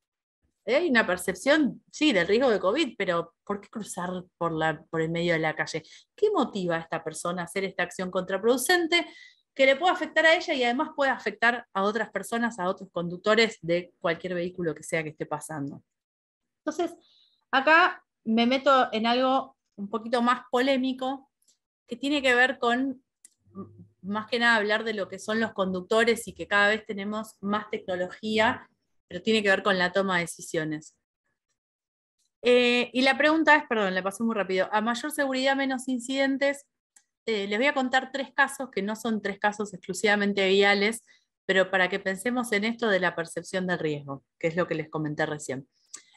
Hay una percepción, sí, del riesgo de COVID, pero ¿por qué cruzar por el medio de la calle? ¿Qué motiva a esta persona a hacer esta acción contraproducente que le pueda afectar a ella y además puede afectar a otras personas, a otros conductores de cualquier vehículo que sea que esté pasando? Entonces, acá me meto en algo un poquito más polémico, que tiene que ver con, más que nada, hablar de lo que son los conductores y que cada vez tenemos más tecnología, pero tiene que ver con la toma de decisiones. Y la pregunta es, perdón, la pasé muy rápido, a mayor seguridad, menos incidentes. Les voy a contar tres casos, que no son tres casos exclusivamente viales, pero para que pensemos en esto de la percepción del riesgo, que es lo que les comenté recién.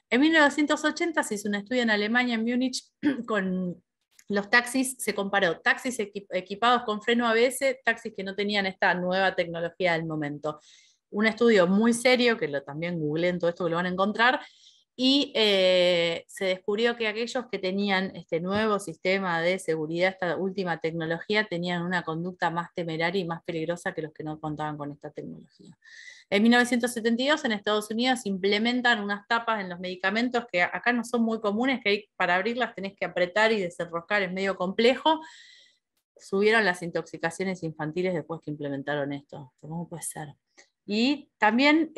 En 1980 se hizo un estudio en Alemania, en Múnich, con los taxis, se comparó taxis equipados con freno ABS, taxis que no tenían esta nueva tecnología del momento. Un estudio muy serio, que también googleen todo esto que lo van a encontrar, y se descubrió que aquellos que tenían este nuevo sistema de seguridad, esta última tecnología, tenían una conducta más temeraria y más peligrosa que los que no contaban con esta tecnología. En 1972 en Estados Unidos implementan unas tapas en los medicamentos que acá no son muy comunes, que para abrirlas tenés que apretar y desenroscar, es medio complejo. Subieron las intoxicaciones infantiles después que implementaron esto. ¿Cómo puede ser? Y también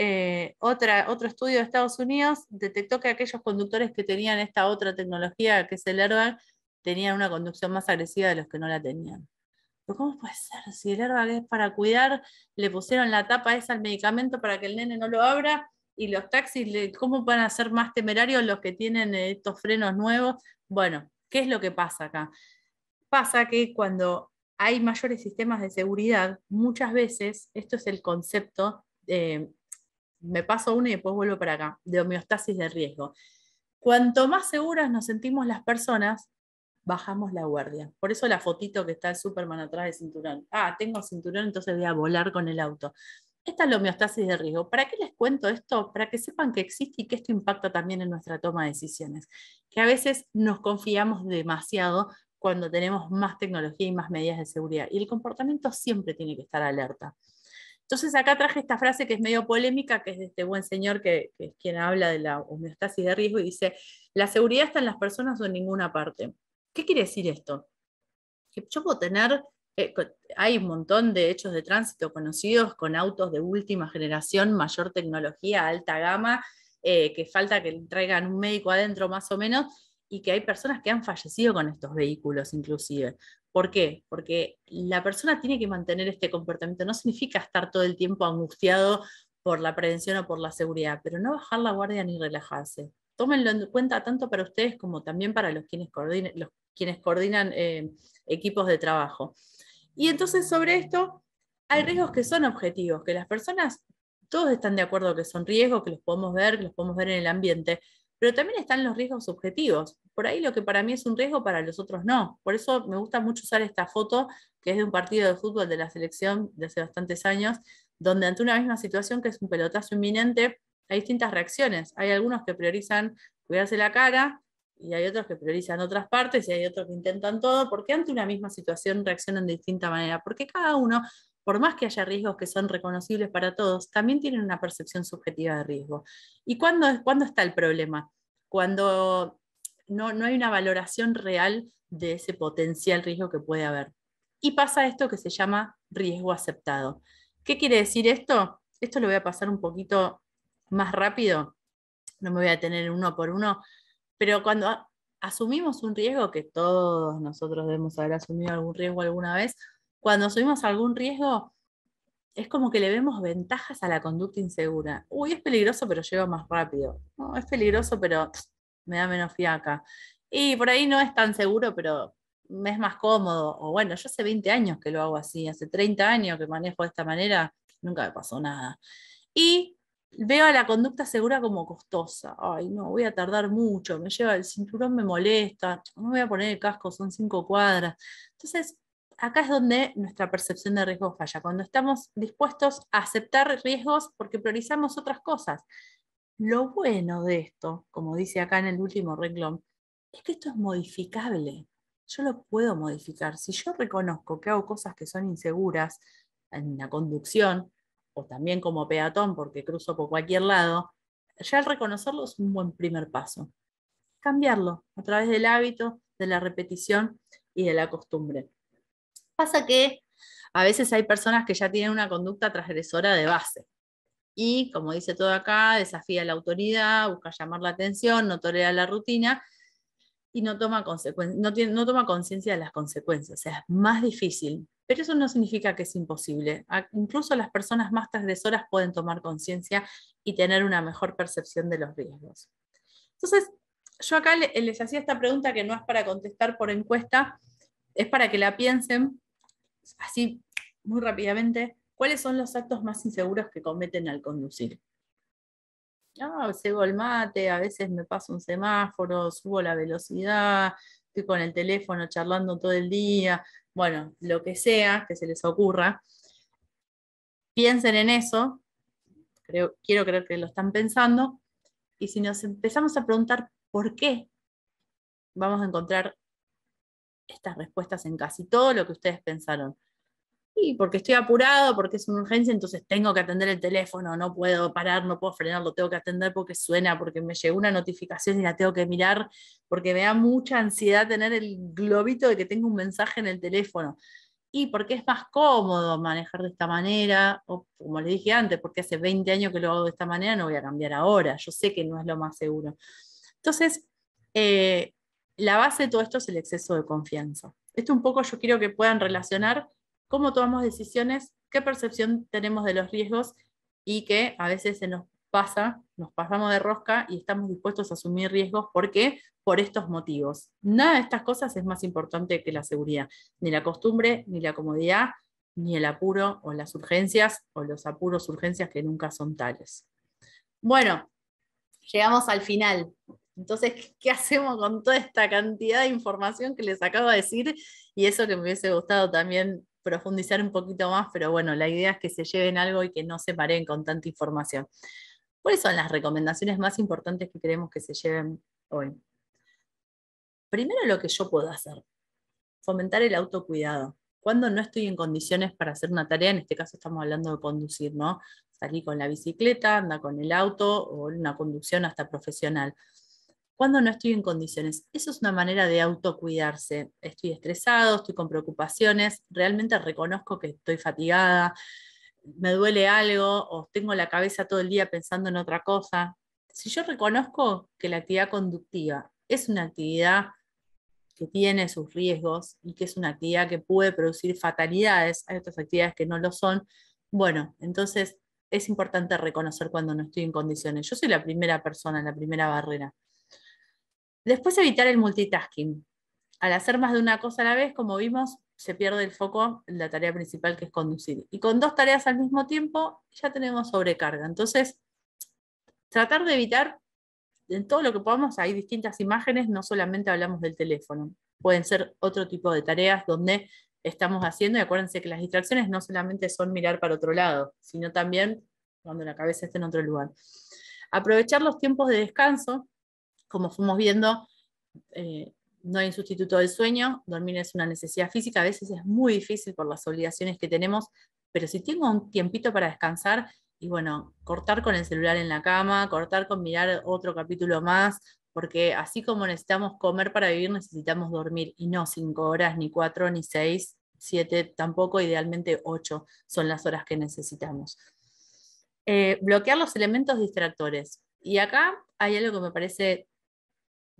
otro estudio de Estados Unidos detectó que aquellos conductores que tenían esta otra tecnología, que es el airbag, tenían una conducción más agresiva de los que no la tenían. Pero ¿cómo puede ser? Si el airbag es para cuidar, le pusieron la tapa esa al medicamento para que el nene no lo abra, y los taxis, ¿cómo van a ser más temerarios los que tienen estos frenos nuevos? Bueno, ¿qué es lo que pasa acá? Pasa que cuando hay mayores sistemas de seguridad, muchas veces, esto es el concepto, me paso uno y después vuelvo para acá, de homeostasis de riesgo. Cuanto más seguras nos sentimos las personas, bajamos la guardia. Por eso la fotito que está el Superman atrás del cinturón. Ah, tengo cinturón, entonces voy a volar con el auto. Esta es la homeostasis de riesgo. ¿Para qué les cuento esto? Para que sepan que existe y que esto impacta también en nuestra toma de decisiones. Que a veces nos confiamos demasiado cuando tenemos más tecnología y más medidas de seguridad. Y el comportamiento siempre tiene que estar alerta. Entonces acá traje esta frase que es medio polémica, que es de este buen señor que es quien habla de la homeostasis de riesgo y dice, la seguridad está en las personas o en ninguna parte. ¿Qué quiere decir esto? Que yo puedo tener, hay un montón de hechos de tránsito conocidos con autos de última generación, mayor tecnología, alta gama, que falta que traigan un médico adentro más o menos, y que hay personas que han fallecido con estos vehículos inclusive. ¿Por qué? Porque la persona tiene que mantener este comportamiento. No significa estar todo el tiempo angustiado por la prevención o por la seguridad, pero no bajar la guardia ni relajarse. Tómenlo en cuenta tanto para ustedes como también para los quienes coordinan equipos de trabajo. Y entonces sobre esto hay riesgos que son objetivos, que las personas, todos están de acuerdo que son riesgos, que los podemos ver en el ambiente, pero también están los riesgos subjetivos. Por ahí lo que para mí es un riesgo, para los otros no. Por eso me gusta mucho usar esta foto, que es de un partido de fútbol de la selección de hace bastantes años, donde ante una misma situación, que es un pelotazo inminente, hay distintas reacciones. Hay algunos que priorizan cuidarse la cara, y hay otros que priorizan otras partes, y hay otros que intentan todo, porque ante una misma situación reaccionan de distinta manera. Porque cada uno, por más que haya riesgos que son reconocibles para todos, también tienen una percepción subjetiva de riesgo. ¿Y cuándo está el problema? Cuando no hay una valoración real de ese potencial riesgo que puede haber. Y pasa esto que se llama riesgo aceptado. ¿Qué quiere decir esto? Esto lo voy a pasar un poquito más rápido, no me voy a detener uno por uno, pero cuando asumimos un riesgo, que todos nosotros debemos haber asumido algún riesgo alguna vez, cuando asumimos algún riesgo, es como que le vemos ventajas a la conducta insegura. Uy, es peligroso, pero llego más rápido. No, es peligroso, pero me da menos fiaca. Y por ahí no es tan seguro, pero me es más cómodo. O bueno, yo hace 20 años que lo hago así, hace 30 años que manejo de esta manera, nunca me pasó nada. Y veo a la conducta segura como costosa. Ay, no, voy a tardar mucho, me lleva el cinturón, me molesta, no voy a poner el casco, son 5 cuadras. Entonces, acá es donde nuestra percepción de riesgo falla, cuando estamos dispuestos a aceptar riesgos porque priorizamos otras cosas. Lo bueno de esto, como dice acá en el último renglón, es que esto es modificable. Yo lo puedo modificar. Si yo reconozco que hago cosas que son inseguras en la conducción, o también como peatón porque cruzo por cualquier lado, ya el reconocerlo es un buen primer paso. Cambiarlo a través del hábito, de la repetición y de la costumbre. Pasa que a veces hay personas que ya tienen una conducta transgresora de base. Y, como dice todo acá, desafía la autoridad, busca llamar la atención, no tolera la rutina y no toma conciencia de las consecuencias. O sea, es más difícil. Pero eso no significa que es imposible. Incluso las personas más transgresoras pueden tomar conciencia y tener una mejor percepción de los riesgos. Entonces, yo acá les hacía esta pregunta que no es para contestar por encuesta, es para que la piensen así muy rápidamente. ¿Cuáles son los actos más inseguros que cometen al conducir? Cebo el mate, a veces me paso un semáforo, subo la velocidad, estoy con el teléfono charlando todo el día, bueno, lo que sea que se les ocurra. Piensen en eso, quiero creer que lo están pensando, Y si nos empezamos a preguntar por qué, vamos a encontrar estas respuestas en casi todo lo que ustedes pensaron. Y porque estoy apurado, porque es una urgencia, entonces tengo que atender el teléfono, no puedo parar, no puedo frenar, lo tengo que atender porque suena, porque me llegó una notificación y la tengo que mirar, porque me da mucha ansiedad tener el globito de que tengo un mensaje en el teléfono. Y porque es más cómodo manejar de esta manera, o como les dije antes, porque hace 20 años que lo hago de esta manera, no voy a cambiar ahora, yo sé que no es lo más seguro. Entonces, la base de todo esto es el exceso de confianza. Esto un poco yo quiero que puedan relacionar cómo tomamos decisiones, qué percepción tenemos de los riesgos y que a veces se nos pasamos de rosca y estamos dispuestos a asumir riesgos. ¿Por qué? Por estos motivos. Nada de estas cosas es más importante que la seguridad, ni la costumbre, ni la comodidad, ni el apuro o las urgencias o los apuros, urgencias que nunca son tales. Bueno, llegamos al final. Entonces, ¿qué hacemos con toda esta cantidad de información que les acabo de decir? Y eso que me hubiese gustado también profundizar un poquito más, pero bueno, la idea es que se lleven algo y que no se mareen con tanta información. ¿Cuáles son las recomendaciones más importantes que queremos que se lleven hoy? Primero, lo que yo puedo hacer, fomentar el autocuidado. Cuando no estoy en condiciones para hacer una tarea, en este caso estamos hablando de conducir, ¿no? Salí con la bicicleta, anda con el auto o una conducción hasta profesional. Cuando no estoy en condiciones, eso es una manera de autocuidarse. Estoy estresado, estoy con preocupaciones, realmente reconozco que estoy fatigada, me duele algo o tengo la cabeza todo el día pensando en otra cosa. Si yo reconozco que la actividad conductiva es una actividad que tiene sus riesgos y que es una actividad que puede producir fatalidades, hay otras actividades que no lo son, bueno, entonces es importante reconocer cuando no estoy en condiciones. Yo soy la primera persona, la primera barrera. Después, evitar el multitasking. Al hacer más de una cosa a la vez, como vimos, se pierde el foco en la tarea principal, que es conducir. Y con dos tareas al mismo tiempo ya tenemos sobrecarga. Entonces, tratar de evitar, en todo lo que podamos, hay distintas imágenes, no solamente hablamos del teléfono. Pueden ser otro tipo de tareas donde estamos haciendo, y acuérdense que las distracciones no solamente son mirar para otro lado, sino también cuando la cabeza esté en otro lugar. Aprovechar los tiempos de descanso. Como fuimos viendo, no hay un sustituto del sueño, dormir es una necesidad física, a veces es muy difícil por las obligaciones que tenemos, pero si tengo un tiempito para descansar, y bueno, cortar con el celular en la cama, cortar con mirar otro capítulo más, porque así como necesitamos comer para vivir, necesitamos dormir, y no 5 horas, ni 4, ni 6, 7, tampoco, idealmente 8 son las horas que necesitamos. Bloquear los elementos distractores. Y acá hay algo que me parece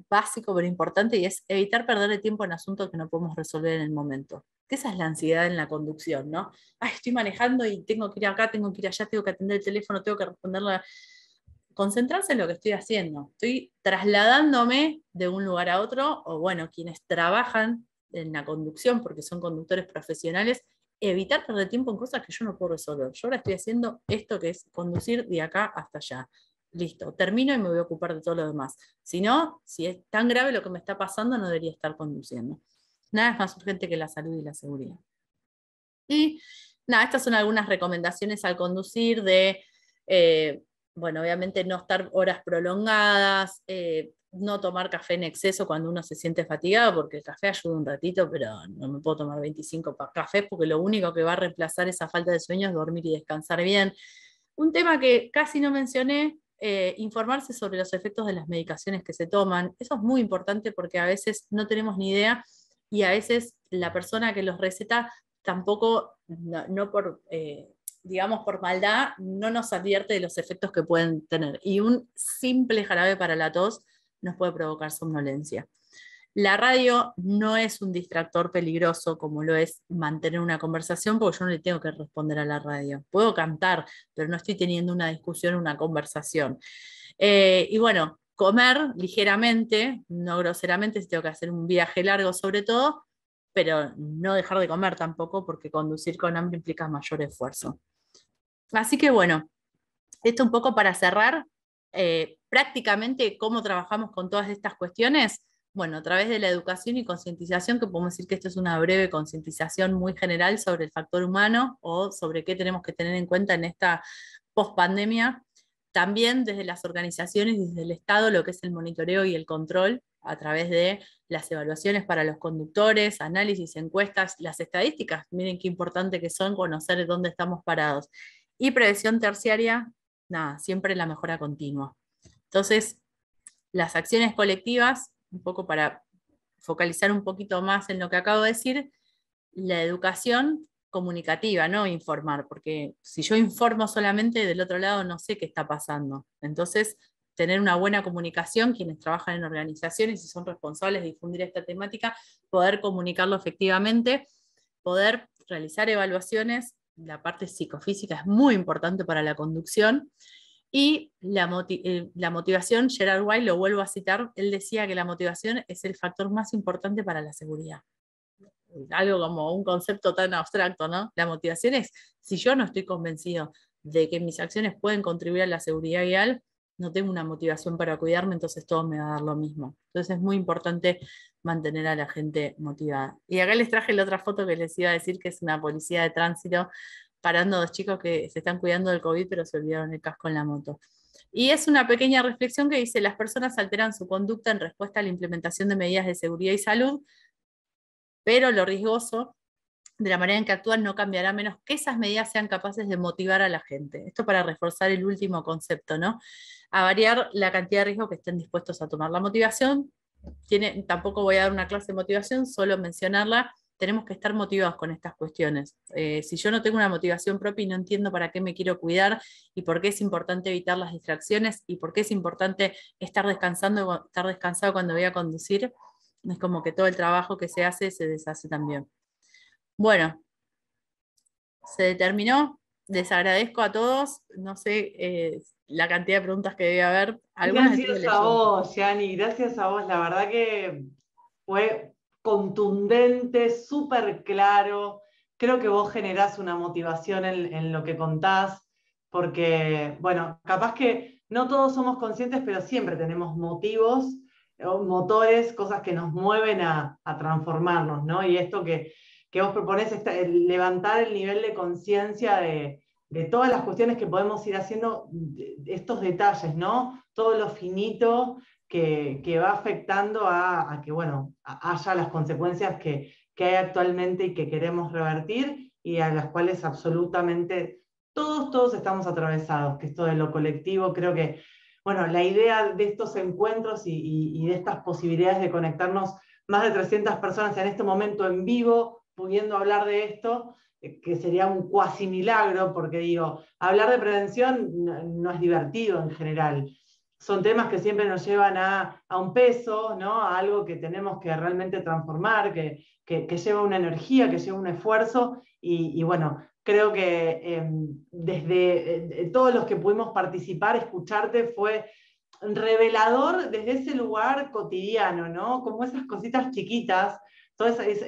básico pero importante, y es evitar perder el tiempo en asuntos que no podemos resolver en el momento. Que esa es la ansiedad en la conducción, ¿no? Ay, estoy manejando y tengo que ir acá, tengo que ir allá, tengo que atender el teléfono, tengo que responderla. Concentrarse en lo que estoy haciendo. Estoy trasladándome de un lugar a otro, o bueno, quienes trabajan en la conducción, porque son conductores profesionales, evitar perder tiempo en cosas que yo no puedo resolver. Yo ahora estoy haciendo esto que es conducir de acá hasta allá. Listo, termino y me voy a ocupar de todo lo demás. Si no, si es tan grave lo que me está pasando, no debería estar conduciendo. Nada es más urgente que la salud y la seguridad. Y nada, estas son algunas recomendaciones al conducir de, bueno, obviamente no estar horas prolongadas, no tomar café en exceso cuando uno se siente fatigado, porque el café ayuda un ratito, pero no me puedo tomar 25 cafés, porque lo único que va a reemplazar esa falta de sueño es dormir y descansar bien. Un tema que casi no mencioné, informarse sobre los efectos de las medicaciones que se toman. Eso es muy importante porque a veces no tenemos ni idea, y a veces la persona que los receta tampoco, no por, digamos, por maldad, no nos advierte de los efectos que pueden tener. Y un simple jarabe para la tos nos puede provocar somnolencia. La radio no es un distractor peligroso como lo es mantener una conversación, porque yo no le tengo que responder a la radio. Puedo cantar, pero no estoy teniendo una discusión, una conversación. Y bueno, comer ligeramente, no groseramente, si tengo que hacer un viaje largo sobre todo, pero no dejar de comer tampoco, porque conducir con hambre implica mayor esfuerzo. Así que bueno, esto un poco para cerrar, prácticamente cómo trabajamos con todas estas cuestiones. Bueno, a través de la educación y concientización, que podemos decir que esto es una breve concientización muy general sobre el factor humano o sobre qué tenemos que tener en cuenta en esta pospandemia. también desde las organizaciones y desde el Estado lo que es el monitoreo y el control a través de las evaluaciones para los conductores, análisis, encuestas, las estadísticas, miren qué importante que son conocer dónde estamos parados. Y prevención terciaria, nada, siempre la mejora continua. Entonces, las acciones colectivas, un poco para focalizar un poquito más en lo que acabo de decir, la educación comunicativa, no informar, porque si yo informo solamente, del otro lado no sé qué está pasando. Entonces, tener una buena comunicación, quienes trabajan en organizaciones y son responsables de difundir esta temática, poder comunicarlo efectivamente, poder realizar evaluaciones, la parte psicofísica es muy importante para la conducción, y la motivación, Gerard Way, lo vuelvo a citar, él decía que la motivación es el factor más importante para la seguridad. Algo como un concepto tan abstracto, ¿no? La motivación es, si yo no estoy convencido de que mis acciones pueden contribuir a la seguridad vial, no tengo una motivación para cuidarme, entonces todo me va a dar lo mismo. Entonces es muy importante mantener a la gente motivada. Y acá les traje la otra foto que les iba a decir, que es una policía de tránsito parando a dos chicos que se están cuidando del COVID, pero se olvidaron el casco en la moto. Y es una pequeña reflexión que dice: las personas alteran su conducta en respuesta a la implementación de medidas de seguridad y salud, pero lo riesgoso de la manera en que actúan no cambiará, menos que esas medidas sean capaces de motivar a la gente. Esto para reforzar el último concepto, ¿no? A variar la cantidad de riesgo que estén dispuestos a tomar. La motivación, tampoco voy a dar una clase de motivación, solo mencionarla. Tenemos que estar motivados con estas cuestiones. Si yo no tengo una motivación propia y no entiendo para qué me quiero cuidar y por qué es importante evitar las distracciones y por qué es importante estar descansado cuando voy a conducir, es como que todo el trabajo que se hace se deshace también. Bueno, se determinó. Les agradezco a todos. No sé la cantidad de preguntas que debe haber. Gracias a vos, Yani, gracias a vos. La verdad que fue contundente, súper claro. Creo que vos generás una motivación en lo que contás, porque, bueno, capaz que no todos somos conscientes, pero siempre tenemos motivos, motores, cosas que nos mueven a transformarnos, ¿no? Y esto que vos proponés, levantar el nivel de conciencia de todas las cuestiones que podemos ir haciendo, estos detalles, ¿no? Todo lo finito que va afectando a que, bueno, haya las consecuencias que hay actualmente y que queremos revertir y a las cuales absolutamente todos estamos atravesados, que esto de lo colectivo, creo que, bueno, la idea de estos encuentros y de estas posibilidades de conectarnos más de 300 personas en este momento en vivo, pudiendo hablar de esto, que sería un cuasi milagro, porque digo, hablar de prevención no es divertido en general. Son temas que siempre nos llevan a un peso, ¿no? A algo que tenemos que realmente transformar, que lleva una energía, que lleva un esfuerzo, y bueno, creo que desde todos los que pudimos participar, escucharte fue revelador desde ese lugar cotidiano, ¿no? Como esas cositas chiquitas. Entonces,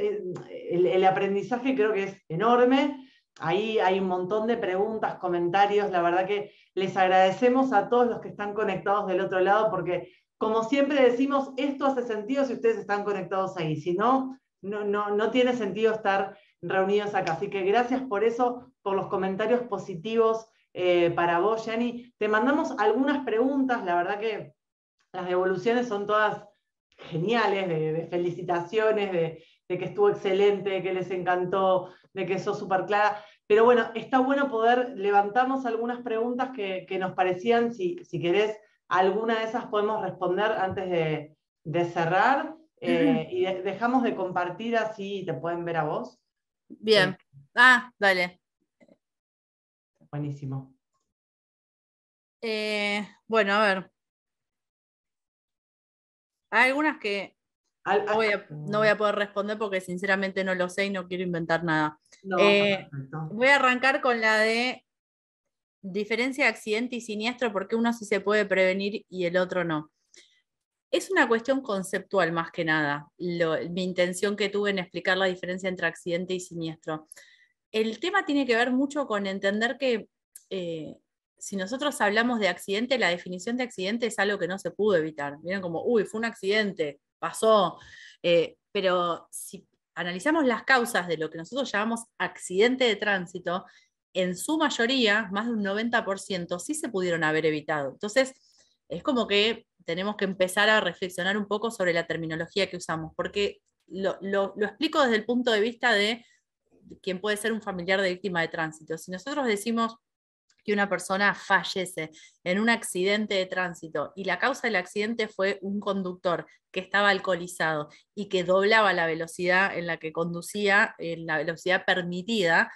el aprendizaje creo que es enorme. Ahí hay un montón de preguntas, comentarios. La verdad que les agradecemos a todos los que están conectados del otro lado, porque como siempre decimos, esto hace sentido si ustedes están conectados ahí. Si no, no tiene sentido estar reunidos acá. Así que gracias por eso, por los comentarios positivos para vos, Yani. Te mandamos algunas preguntas. La verdad que las devoluciones son todas geniales, de felicitaciones, de que estuvo excelente, de que les encantó, de que sos súper clara. Pero bueno, está bueno poder levantarnos algunas preguntas que nos parecían, si querés, alguna de esas podemos responder antes de cerrar. Y dejamos de compartir así te pueden ver a vos. Bien. Dale. Buenísimo. Bueno, a ver. Hay algunas que no voy a poder responder porque sinceramente no lo sé y no quiero inventar nada. No, voy a arrancar con la de diferencia de accidente y siniestro, porque uno sí se puede prevenir y el otro no. Es una cuestión conceptual más que nada, mi intención que tuve en explicar la diferencia entre accidente y siniestro. El tema tiene que ver mucho con entender que si nosotros hablamos de accidente, la definición de accidente es algo que no se pudo evitar. Miren como, fue un accidente, pasó. Pero si analizamos las causas de lo que nosotros llamamos accidente de tránsito, en su mayoría, más de un 90%, sí se pudieron haber evitado. Entonces, es como que tenemos que empezar a reflexionar un poco sobre la terminología que usamos, porque lo explico desde el punto de vista de quien puede ser un familiar de víctima de tránsito. Si nosotros decimos que una persona fallece en un accidente de tránsito y la causa del accidente fue un conductor que estaba alcoholizado y que doblaba la velocidad en la que conducía, en la velocidad permitida,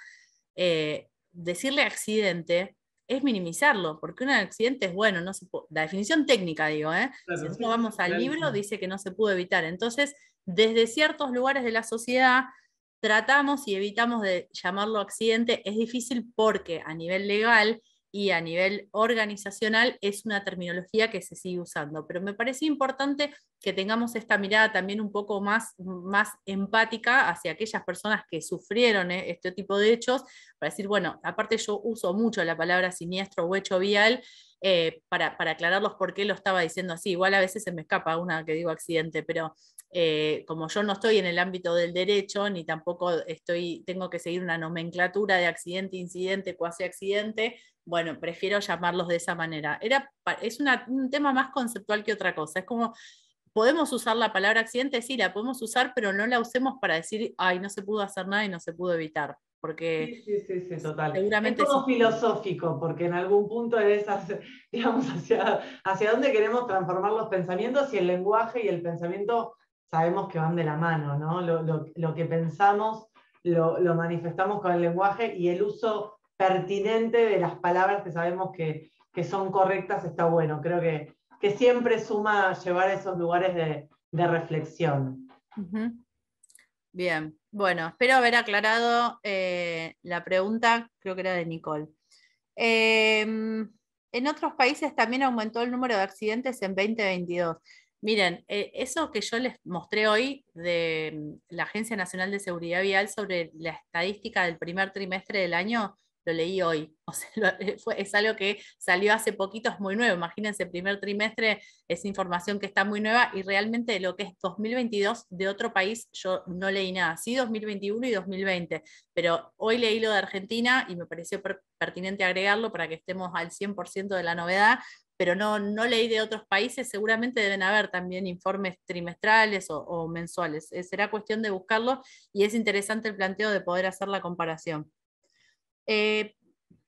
decirle accidente es minimizarlo, porque un accidente es bueno, no se puede, la definición técnica digo, Claro, si sí, nosotros vamos al clarísimo. libro, dice que no se pudo evitar. Entonces, desde ciertos lugares de la sociedad, tratamos y evitamos de llamarlo accidente. Es difícil porque a nivel legal y a nivel organizacional es una terminología que se sigue usando, pero me parece importante que tengamos esta mirada también un poco más empática hacia aquellas personas que sufrieron este tipo de hechos, para decir, bueno, aparte yo uso mucho la palabra siniestro o hecho vial, para aclararlos por qué lo estaba diciendo así. Igual a veces se me escapa una que digo accidente, pero como yo no estoy en el ámbito del derecho, ni tampoco tengo que seguir una nomenclatura de accidente, incidente, cuasi accidente, bueno, prefiero llamarlos de esa manera. Es un tema más conceptual que otra cosa. Es como, ¿podemos usar la palabra accidente? Sí, la podemos usar, pero no la usemos para decir, ay, no se pudo hacer nada y no se pudo evitar. Porque Sí, total. Es seguramente sí. como filosófico, porque en algún punto es, digamos, hacia dónde queremos transformar los pensamientos, y el lenguaje y el pensamiento sabemos que van de la mano, ¿no? Lo que pensamos lo manifestamos con el lenguaje, y el uso pertinente de las palabras que sabemos que son correctas está bueno. Creo que siempre suma llevar a esos lugares de reflexión. Bien, bueno, espero haber aclarado la pregunta, creo que era de Nicole. En otros países también aumentó el número de accidentes en 2022. Miren, eso que yo les mostré hoy de la Agencia Nacional de Seguridad Vial sobre la estadística del primer trimestre del año, lo leí hoy. O sea, es algo que salió hace poquito, es muy nuevo. Imagínense, primer trimestre es información que está muy nueva, y realmente de lo que es 2022 de otro país yo no leí nada. Sí, 2021 y 2020, pero hoy leí lo de Argentina y me pareció pertinente agregarlo para que estemos al 100% de la novedad, pero no leí de otros países. Seguramente deben haber también informes trimestrales o mensuales. Será cuestión de buscarlo, y es interesante el planteo de poder hacer la comparación.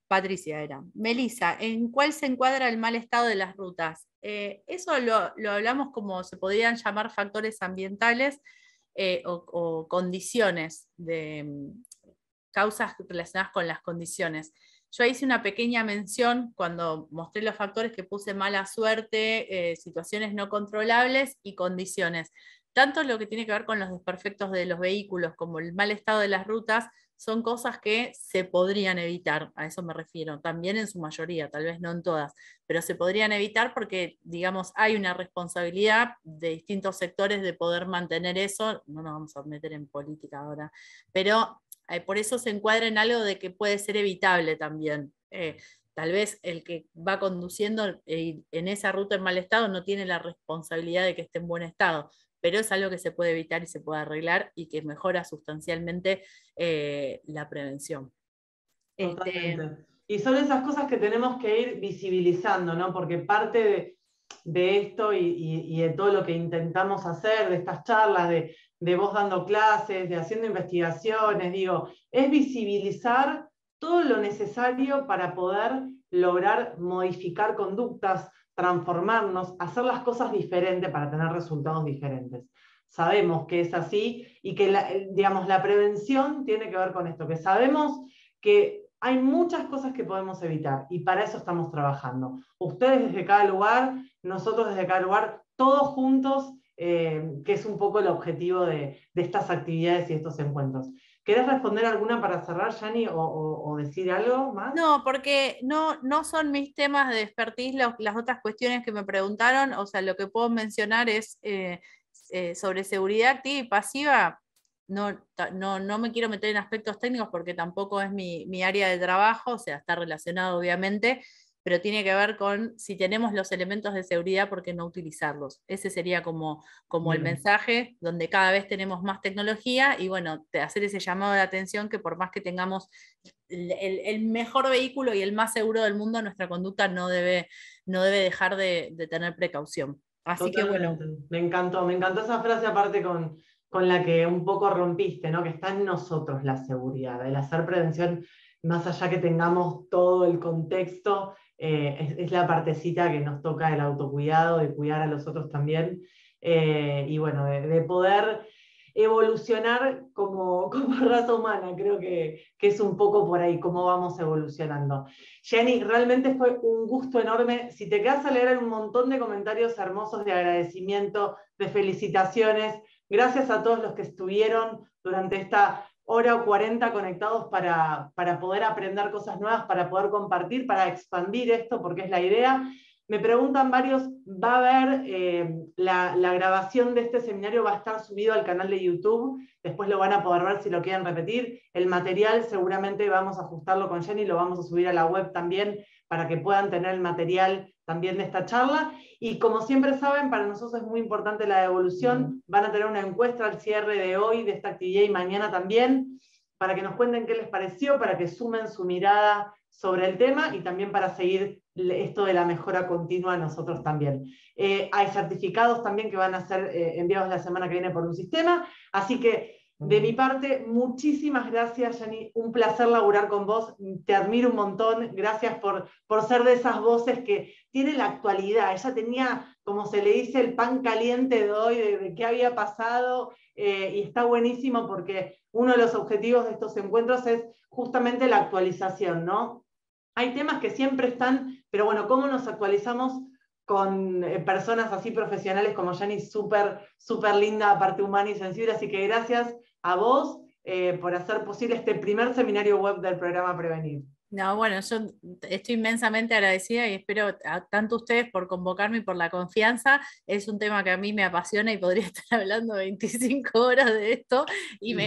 Patricia era. Melissa, ¿en cuál se encuadra el mal estado de las rutas? Eso lo hablamos como se podrían llamar factores ambientales, o condiciones, causas relacionadas con las condiciones. Yo hice una pequeña mención cuando mostré los factores, que puse mala suerte, situaciones no controlables y condiciones. Tanto lo que tiene que ver con los desperfectos de los vehículos como el mal estado de las rutas son cosas que se podrían evitar, a eso me refiero, también en su mayoría, tal vez no en todas, pero se podrían evitar porque, digamos, hay una responsabilidad de distintos sectores de poder mantener eso. No nos vamos a meter en política ahora, pero por eso se encuadra en algo de que puede ser evitable también. Tal vez el que va conduciendo en esa ruta en mal estado no tiene la responsabilidad de que esté en buen estado, pero es algo que se puede evitar y se puede arreglar, y que mejora sustancialmente la prevención. Totalmente. Y son esas cosas que tenemos que ir visibilizando, ¿no? Porque parte de esto y de todo lo que intentamos hacer, de estas charlas, de vos dando clases, de haciendo investigaciones, digo, es visibilizar todo lo necesario para poder lograr modificar conductas, transformarnos, hacer las cosas diferentes para tener resultados diferentes. Sabemos que es así, y que digamos, la prevención tiene que ver con esto, que sabemos que hay muchas cosas que podemos evitar, y para eso estamos trabajando. Ustedes desde cada lugar, nosotros desde cada lugar, todos juntos, que es un poco el objetivo de estas actividades y estos encuentros. ¿Querés responder alguna para cerrar, Yani, o decir algo más? No, porque no son mis temas de expertise las otras cuestiones que me preguntaron. O sea, lo que puedo mencionar es sobre seguridad activa y pasiva. No me quiero meter en aspectos técnicos porque tampoco es mi área de trabajo, o sea, está relacionado obviamente, pero tiene que ver con si tenemos los elementos de seguridad, ¿por qué no utilizarlos? Ese sería como el mensaje, donde cada vez tenemos más tecnología y bueno, de hacer ese llamado de atención que por más que tengamos el mejor vehículo y el más seguro del mundo, nuestra conducta no debe dejar de tener precaución. Así Totalmente. que bueno. Me encantó esa frase aparte con la que un poco rompiste, ¿no? Que está en nosotros la seguridad, el hacer prevención, más allá que tengamos todo el contexto, es la partecita que nos toca el autocuidado, de cuidar a los otros también, y bueno, de poder evolucionar como raza humana, creo que es un poco por ahí, cómo vamos evolucionando. Jenny, realmente fue un gusto enorme. Si te quedas a leer un montón de comentarios hermosos de agradecimiento, de felicitaciones, gracias a todos los que estuvieron durante esta hora o 40 conectados para poder aprender cosas nuevas, para poder compartir, para expandir esto, porque es la idea. Me preguntan varios, ¿va a haber la grabación de este seminario? ¿Va a estar subido al canal de YouTube? Después lo van a poder ver si lo quieren repetir. El material seguramente vamos a ajustarlo con Jenny, lo vamos a subir a la web también para que puedan tener el material también de esta charla. Y como siempre saben, para nosotros es muy importante la devolución. Van a tener una encuesta al cierre de hoy, de esta actividad y mañana también, para que nos cuenten qué les pareció, para que sumen su mirada sobre el tema y también para seguir esto de la mejora continua a nosotros también. Hay certificados también que van a ser enviados la semana que viene por un sistema, así que de mi parte, muchísimas gracias, Jenny, un placer laburar con vos, te admiro un montón, gracias por ser de esas voces que tiene la actualidad, ella tenía, como se le dice, el pan caliente de hoy, de qué había pasado, y está buenísimo porque uno de los objetivos de estos encuentros es justamente la actualización, ¿no? Hay temas que siempre están, pero bueno, ¿cómo nos actualizamos con personas así profesionales como Jenny, súper linda, aparte humana y sensible? Así que gracias a vos por hacer posible este primer seminario web del programa Prevenir. No, bueno, yo estoy inmensamente agradecida y espero tanto a ustedes por convocarme y por la confianza. Es un tema que a mí me apasiona y podría estar hablando 25 horas de esto y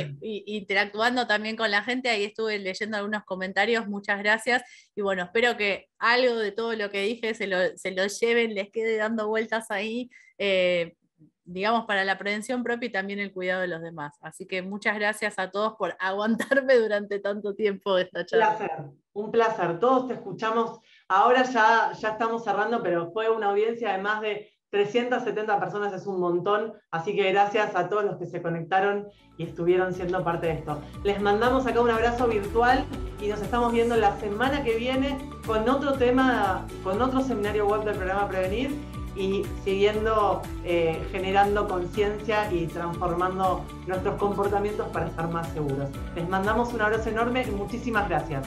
interactuando también con la gente. Ahí estuve leyendo algunos comentarios, muchas gracias. Y bueno, espero que algo de todo lo que dije se lo lleven, les quede dando vueltas ahí, digamos, para la prevención propia y también el cuidado de los demás. Así que muchas gracias a todos por aguantarme durante tanto tiempo esta charla. Un placer. Todos te escuchamos. Ahora ya estamos cerrando, pero fue una audiencia de más de 370 personas, es un montón. Así que gracias a todos los que se conectaron y estuvieron siendo parte de esto. Les mandamos acá un abrazo virtual y nos estamos viendo la semana que viene con otro tema, con otro seminario web del programa Prevenir, y siguiendo generando conciencia y transformando nuestros comportamientos para estar más seguros. Les mandamos un abrazo enorme y muchísimas gracias.